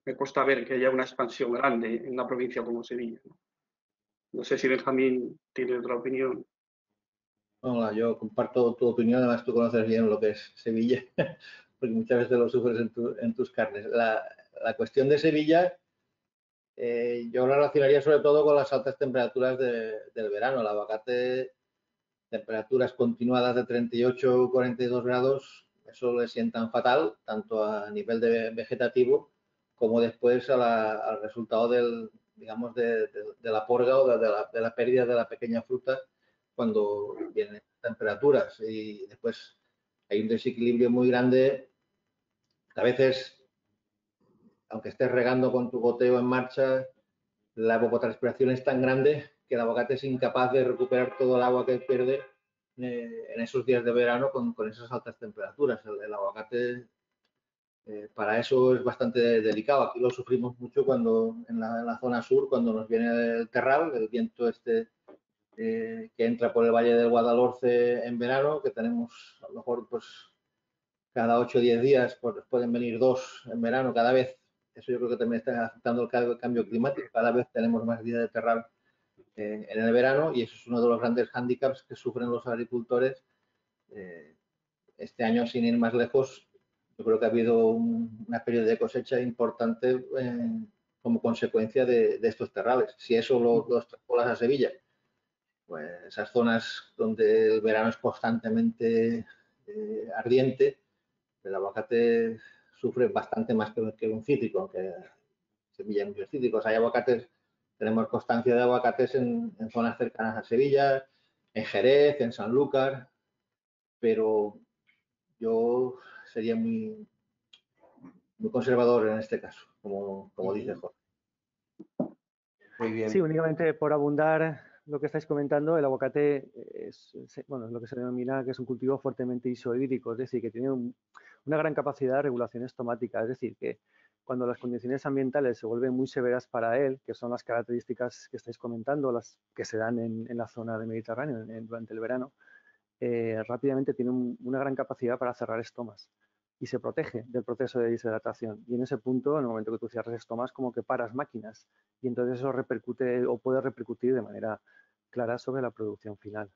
me cuesta ver que haya una expansión grande en una provincia como Sevilla. No sé si Benjamín tiene otra opinión. Hola, yo comparto tu opinión, además tú conoces bien lo que es Sevilla, porque muchas veces lo sufres en tus carnes. La cuestión de Sevilla, yo la relacionaría sobre todo con las altas temperaturas del verano. El aguacate, temperaturas continuadas de 38 o 42 grados, eso le sientan fatal, tanto a nivel vegetativo como después al resultado digamos, de la porga o de la pérdida de la pequeña fruta cuando vienen temperaturas. Y después hay un desequilibrio muy grande. A veces, aunque estés regando con tu goteo en marcha, la evapotranspiración es tan grande que el aguacate es incapaz de recuperar todo el agua que pierde en esos días de verano con esas altas temperaturas. El aguacate para eso es bastante delicado. Aquí lo sufrimos mucho cuando en la zona sur, cuando nos viene el terral, el viento este que entra por el Valle del Guadalhorce en verano, que tenemos a lo mejor pues cada 8 o 10 días, pues pueden venir 2 en verano cada vez. Eso yo creo que también está afectando el cambio climático. Cada vez tenemos más días de terral en el verano y eso es uno de los grandes hándicaps que sufren los agricultores. Este año, sin ir más lejos, yo creo que ha habido una pérdida de cosecha importante como consecuencia de estos terrales. Si eso lo extrapolas a Sevilla, pues esas zonas donde el verano es constantemente ardiente, el aguacate sufre bastante más que un cítrico, aunque Sevilla hay muchos cítricos. Hay aguacates, tenemos constancia de aguacates en zonas cercanas a Sevilla, en Jerez, en Sanlúcar, pero yo sería muy conservador en este caso, como dice Jorge. Muy bien. Sí, únicamente por abundar lo que estáis comentando, el aguacate es lo que se denomina que es un cultivo fuertemente isohídrico, es decir, que tiene una gran capacidad de regulación estomática, es decir, que cuando las condiciones ambientales se vuelven muy severas para él, que son las características que estáis comentando, las que se dan en la zona del Mediterráneo durante el verano, rápidamente tiene una gran capacidad para cerrar estomas y se protege del proceso de deshidratación. Y en ese punto, en el momento que tú cierras estomas, como que paras máquinas y entonces eso repercute o puede repercutir de manera clara sobre la producción final.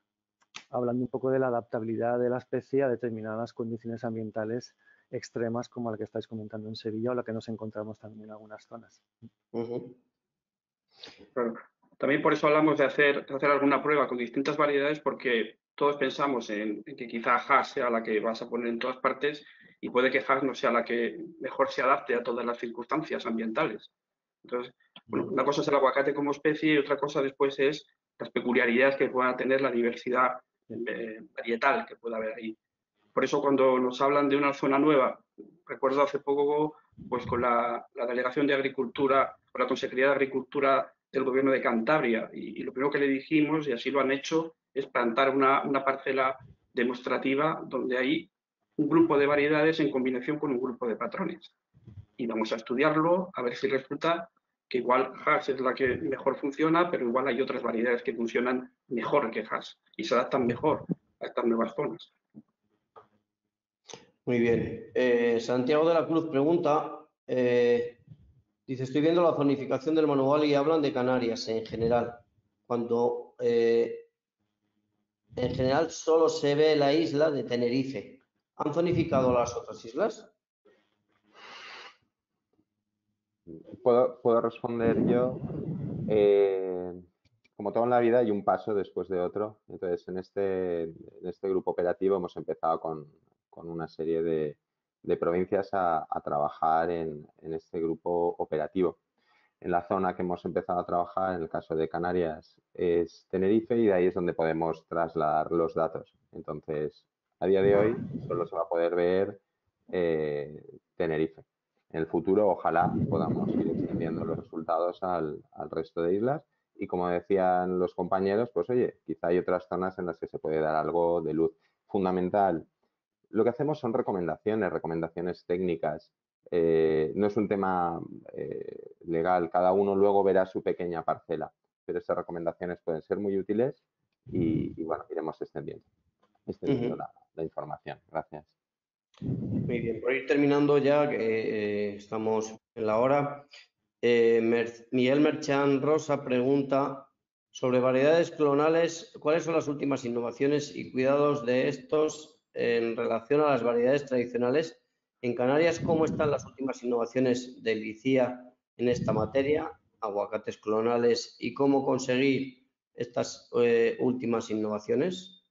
Hablando un poco de la adaptabilidad de la especie a determinadas condiciones ambientales extremas como la que estáis comentando en Sevilla o la que nos encontramos también en algunas zonas. Claro. También por eso hablamos de hacer alguna prueba con distintas variedades, porque todos pensamos en que quizá Hass sea la que vas a poner en todas partes y puede que Hass no sea la que mejor se adapte a todas las circunstancias ambientales. Entonces, bueno, una cosa es el aguacate como especie y otra cosa después es las peculiaridades que pueda tener la diversidad varietal que pueda haber ahí. Por eso cuando nos hablan de una zona nueva, recuerdo hace poco pues con la Delegación de Agricultura, con la Consejería de Agricultura del Gobierno de Cantabria, y lo primero que le dijimos, y así lo han hecho, es plantar una parcela demostrativa donde hay un grupo de variedades en combinación con un grupo de patrones. Y vamos a estudiarlo, a ver si resulta que igual Hass es la que mejor funciona, pero igual hay otras variedades que funcionan mejor que Hass y se adaptan mejor a estas nuevas zonas. Muy bien. Santiago de la Cruz pregunta, dice, estoy viendo la zonificación del manual y hablan de Canarias en general, cuando en general solo se ve la isla de Tenerife. ¿Han zonificado las otras islas? ¿Puedo responder yo? Como todo en la vida hay un paso después de otro. Entonces, en este grupo operativo hemos empezado con una serie de provincias a trabajar en este grupo operativo. En la zona que hemos empezado a trabajar, en el caso de Canarias, es Tenerife y de ahí es donde podemos trasladar los datos. Entonces, a día de hoy solo se va a poder ver Tenerife. En el futuro, ojalá podamos ir extendiendo los resultados al resto de islas y, como decían los compañeros, pues oye, quizá hay otras zonas en las que se puede dar algo de luz. Fundamental, lo que hacemos son recomendaciones técnicas. No es un tema legal, cada uno luego verá su pequeña parcela, pero estas recomendaciones pueden ser muy útiles y bueno, iremos extendiendo la información. Gracias. Muy bien, por ir terminando ya, que estamos en la hora, Miguel Merchan Rosa pregunta Sobre variedades clonales, ¿cuáles son las últimas innovaciones y cuidados de estos en relación a las variedades tradicionales? En Canarias, ¿cómo están las últimas innovaciones del ICIA en esta materia, aguacates clonales, y cómo conseguir estas últimas innovaciones?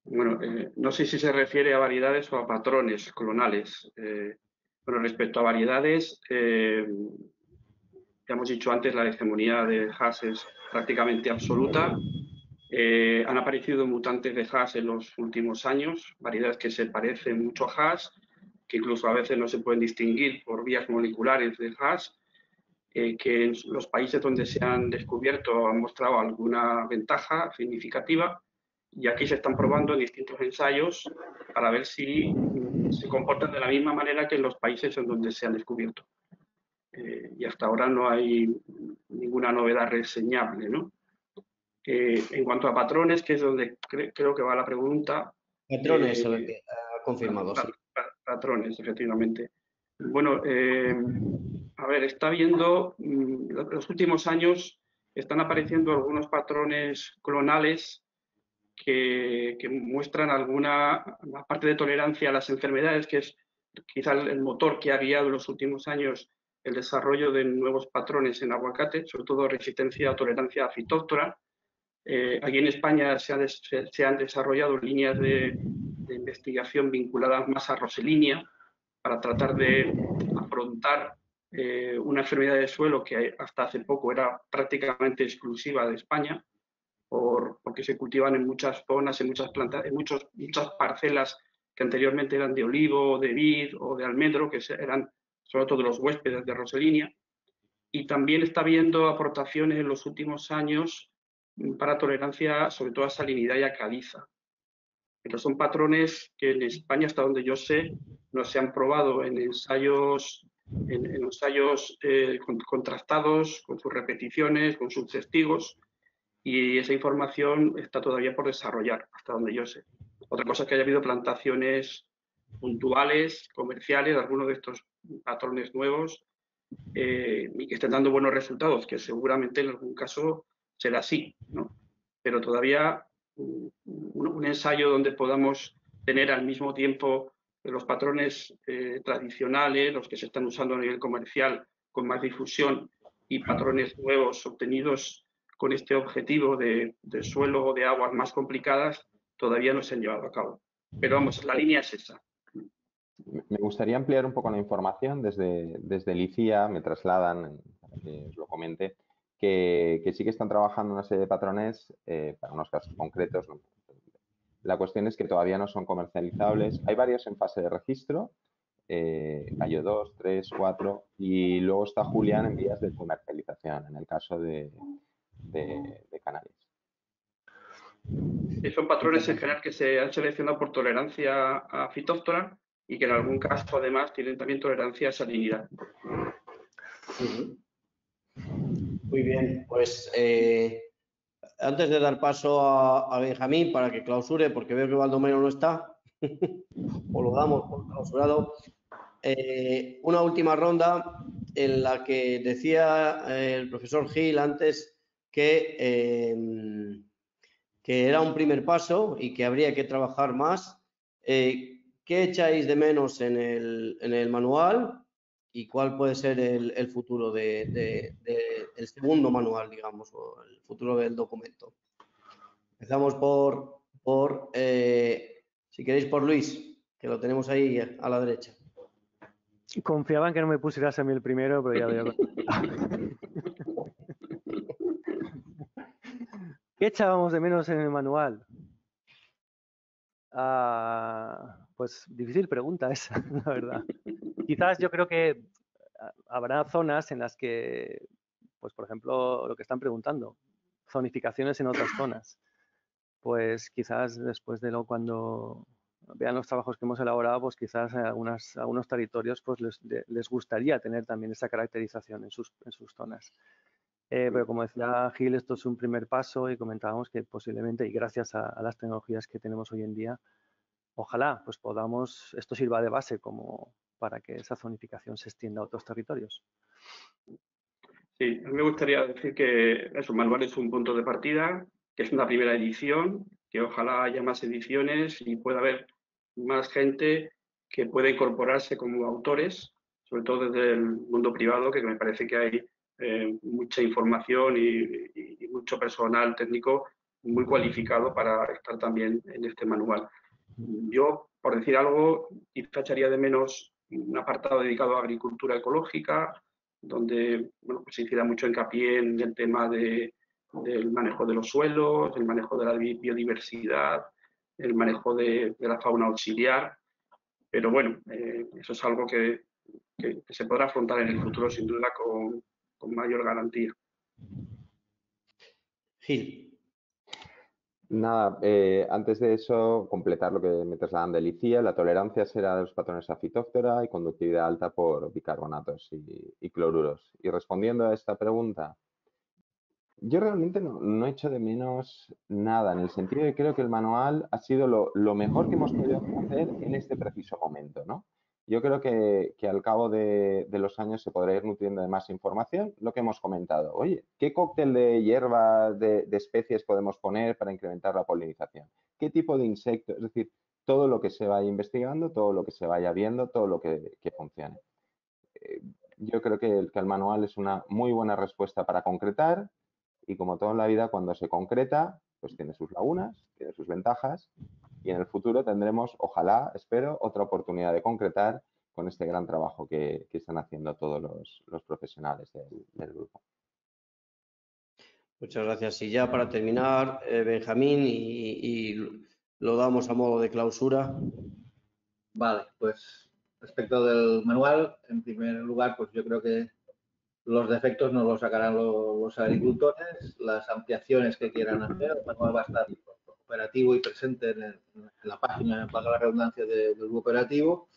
Bueno, no sé si se refiere a variedades o a patrones clonales. Bueno, respecto a variedades, ya hemos dicho antes, la hegemonía de Hass es prácticamente absoluta. Han aparecido mutantes de Hass en los últimos años, variedades que se parecen mucho a Hass, que incluso a veces no se pueden distinguir por vías moleculares de Hass, que en los países donde se han descubierto han mostrado alguna ventaja significativa, y aquí se están probando en distintos ensayos para ver si se comportan de la misma manera que en los países en donde se han descubierto. Y hasta ahora no hay ninguna novedad reseñable, ¿no? En cuanto a patrones, que es donde creo que va la pregunta. Patrones, ha confirmado, sí. Patrones, efectivamente. Bueno, a ver, está viendo, los últimos años están apareciendo algunos patrones clonales que muestran alguna parte de tolerancia a las enfermedades, que es quizá el motor que ha guiado en los últimos años el desarrollo de nuevos patrones en aguacate, sobre todo resistencia o tolerancia a fitóctora. Aquí en España se han desarrollado líneas de investigación vinculadas más a Roselinia para tratar de afrontar una enfermedad de suelo que hasta hace poco era prácticamente exclusiva de España, porque se cultivan en muchas zonas, en muchas plantas, en muchas parcelas que anteriormente eran de olivo, de vid o de almendro, que eran sobre todo los huéspedes de Roselinia. Y también está habiendo aportaciones en los últimos años para tolerancia, sobre todo a salinidad y a caliza. Pero son patrones que en España, hasta donde yo sé, no se han probado en ensayos, contrastados, con sus repeticiones, con sus testigos, y esa información está todavía por desarrollar, hasta donde yo sé. Otra cosa es que haya habido plantaciones puntuales, comerciales, de algunos de estos patrones nuevos, y que estén dando buenos resultados, que seguramente en algún caso será así, ¿no? Pero todavía un ensayo donde podamos tener al mismo tiempo los patrones tradicionales, los que se están usando a nivel comercial con más difusión, y patrones nuevos obtenidos con este objetivo de suelo o de aguas más complicadas, todavía no se han llevado a cabo. Pero vamos, la línea es esa. Me gustaría ampliar un poco la información. Desde el ICIA me trasladan, para que os lo comente, que sí que están trabajando una serie de patrones para unos casos concretos. La cuestión es que todavía no son comercializables. Hay varios en fase de registro, Gallo 2, 3, 4, y luego está Julián en vías de comercialización, en el caso de Canarias. Son patrones en general que se han seleccionado por tolerancia a fitóctora y que en algún caso además tienen también tolerancia a salinidad. Muy bien, pues antes de dar paso a Benjamín para que clausure, porque veo que Baldomero no está, o lo damos por clausurado, una última ronda en la que decía el profesor Gil antes que era un primer paso y que habría que trabajar más. ¿Qué echáis de menos en el manual y cuál puede ser el futuro del segundo manual, digamos, o el futuro del documento? Empezamos si queréis, por Luis, que lo tenemos ahí a la derecha. Confiaba en que no me pusieras a mí el primero, pero ya veo. ¿Qué echábamos de menos en el manual? Pues difícil pregunta esa, la verdad. Quizás yo creo que habrá zonas en las que, pues por ejemplo, lo que están preguntando, zonificaciones en otras zonas. Pues quizás después de cuando vean los trabajos que hemos elaborado, pues quizás en algunos territorios pues les gustaría tener también esa caracterización en sus zonas. Pero como decía Gil, esto es un primer paso y comentábamos que posiblemente, y gracias a las tecnologías que tenemos hoy en día, ojalá pues esto sirva de base como para que esa zonificación se extienda a otros territorios. Sí, a mí me gustaría decir que eso, Manual es un punto de partida, que es una primera edición, que ojalá haya más ediciones y pueda haber más gente que pueda incorporarse como autores, sobre todo desde el mundo privado, que me parece que hay mucha información y mucho personal técnico muy cualificado para estar también en este manual. Yo, por decir algo, quizá echaría de menos un apartado dedicado a agricultura ecológica, donde bueno, pues se hiciera mucho hincapié en el tema del manejo de los suelos, el manejo de la biodiversidad, el manejo de la fauna auxiliar. Pero bueno, eso es algo que se podrá afrontar en el futuro sin duda con mayor garantía. Gil. Nada, antes de eso, completar lo que me trasladan de LICIA. La tolerancia será de los patrones a Phytophthora y conductividad alta por bicarbonatos y cloruros. Y respondiendo a esta pregunta, yo realmente no echo de menos nada, en el sentido de que creo que el manual ha sido lo mejor que hemos podido hacer en este preciso momento, ¿no? Yo creo que al cabo de los años se podrá ir nutriendo de más información, lo que hemos comentado. Oye, ¿qué cóctel de hierbas, de especies podemos poner para incrementar la polinización? ¿Qué tipo de insectos? Es decir, todo lo que se vaya investigando, todo lo que se vaya viendo, todo lo que funcione. Yo creo que el manual es una muy buena respuesta para concretar y como todo en la vida, cuando se concreta, pues tiene sus lagunas, tiene sus ventajas y en el futuro tendremos, ojalá, espero, otra oportunidad de concretar con este gran trabajo que están haciendo todos los profesionales del grupo. Muchas gracias. Y ya para terminar, Benjamín, y lo damos a modo de clausura. Vale, pues respecto del manual, en primer lugar, pues yo creo que los defectos nos los sacarán los agricultores, las ampliaciones que quieran hacer, el manual va a estar operativo y presente en la página, para la redundancia, del grupo operativo,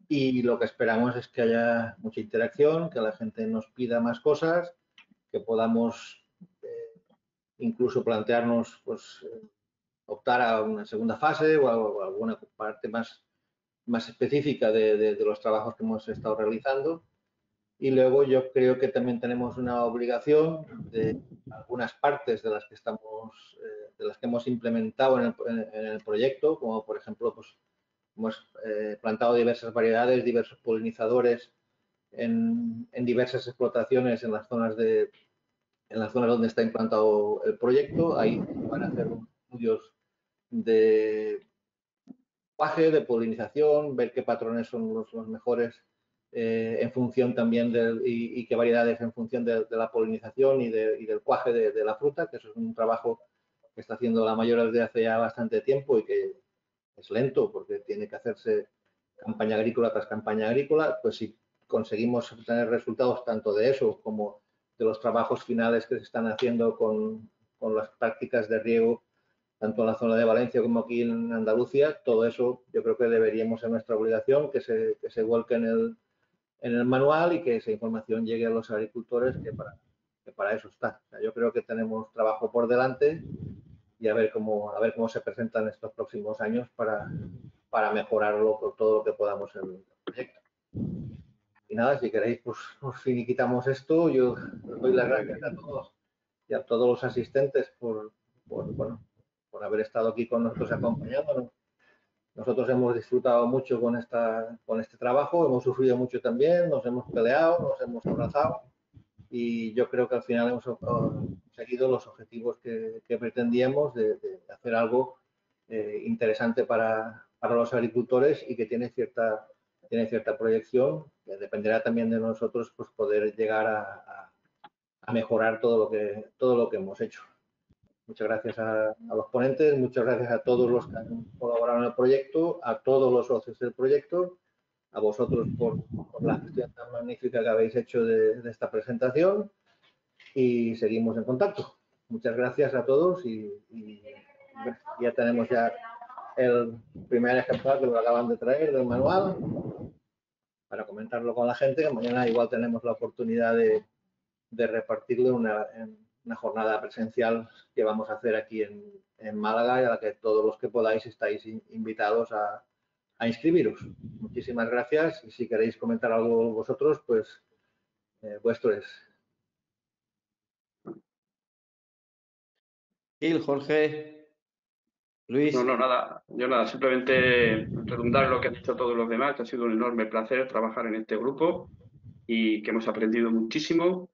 y lo que esperamos es que haya mucha interacción, que la gente nos pida más cosas, que podamos incluso plantearnos pues, optar a una segunda fase o a alguna parte más específica de los trabajos que hemos estado realizando. Y luego yo creo que también tenemos una obligación de algunas partes de las que estamos, de las que hemos implementado en el proyecto, como por ejemplo, pues hemos plantado diversas variedades, diversos polinizadores en diversas explotaciones en las zonas donde está implantado el proyecto. Ahí van a hacer estudios de cuaje, de polinización, ver qué patrones son los mejores en función también y qué variedades en función de la polinización y del cuaje de la fruta, que eso es un trabajo que está haciendo la mayoría desde hace ya bastante tiempo y que es lento porque tiene que hacerse campaña agrícola tras campaña agrícola. Pues si conseguimos obtener resultados tanto de eso como de los trabajos finales que se están haciendo con las prácticas de riego tanto en la zona de Valencia como aquí en Andalucía, todo eso yo creo que deberíamos ser nuestra obligación, que se vuelque en el manual y que esa información llegue a los agricultores, que para eso está. O sea, yo creo que tenemos trabajo por delante y a ver cómo se presentan estos próximos años para mejorarlo con todo lo que podamos en el proyecto. Y nada, si queréis, pues nos finiquitamos esto. Yo os doy las gracias a todos y a todos los asistentes por haber estado aquí con nosotros acompañándonos. Nosotros hemos disfrutado mucho con este trabajo, hemos sufrido mucho también, nos hemos peleado, nos hemos abrazado y yo creo que al final hemos conseguido los objetivos que pretendíamos de hacer algo interesante para los agricultores y que tiene cierta proyección, que dependerá también de nosotros pues poder llegar a mejorar todo lo que hemos hecho. Muchas gracias a los ponentes, muchas gracias a todos los que han colaborado en el proyecto, a todos los socios del proyecto, a vosotros por la gestión tan magnífica que habéis hecho de esta presentación y seguimos en contacto. Muchas gracias a todos y ya tenemos ya el primer ejemplar que nos acaban de traer del manual para comentarlo con la gente, que mañana igual tenemos la oportunidad de repartirlo en una jornada presencial que vamos a hacer aquí en Málaga y a la que todos los que podáis estáis invitados a inscribiros. Muchísimas gracias y si queréis comentar algo vosotros, pues vuestro es. Gil, Jorge, Luis. No, nada. Yo nada, simplemente redundar lo que han dicho todos los demás, que ha sido un enorme placer trabajar en este grupo y que hemos aprendido muchísimo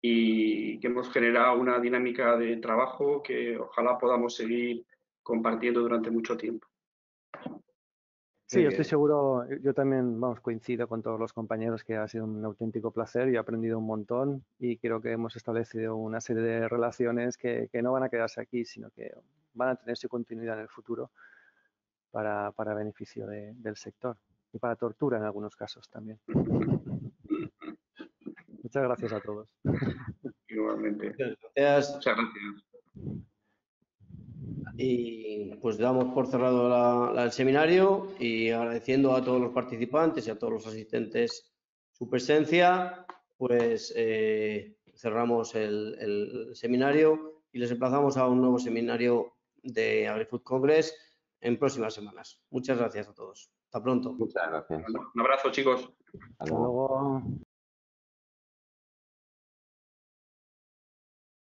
y que hemos generado una dinámica de trabajo que ojalá podamos seguir compartiendo durante mucho tiempo. Sí, yo estoy seguro, yo también, vamos, coincido con todos los compañeros que ha sido un auténtico placer y he aprendido un montón y creo que hemos establecido una serie de relaciones que no van a quedarse aquí, sino que van a tener su continuidad en el futuro para beneficio del sector y para tortura en algunos casos también. Muchas gracias a todos. Igualmente. Gracias. Muchas gracias. Y pues damos por cerrado el seminario y agradeciendo a todos los participantes y a todos los asistentes su presencia, pues cerramos el seminario y les emplazamos a un nuevo seminario de AgriFood Congress en próximas semanas. Muchas gracias a todos. Hasta pronto. Muchas gracias. Un abrazo, chicos. Hasta luego. Hasta luego.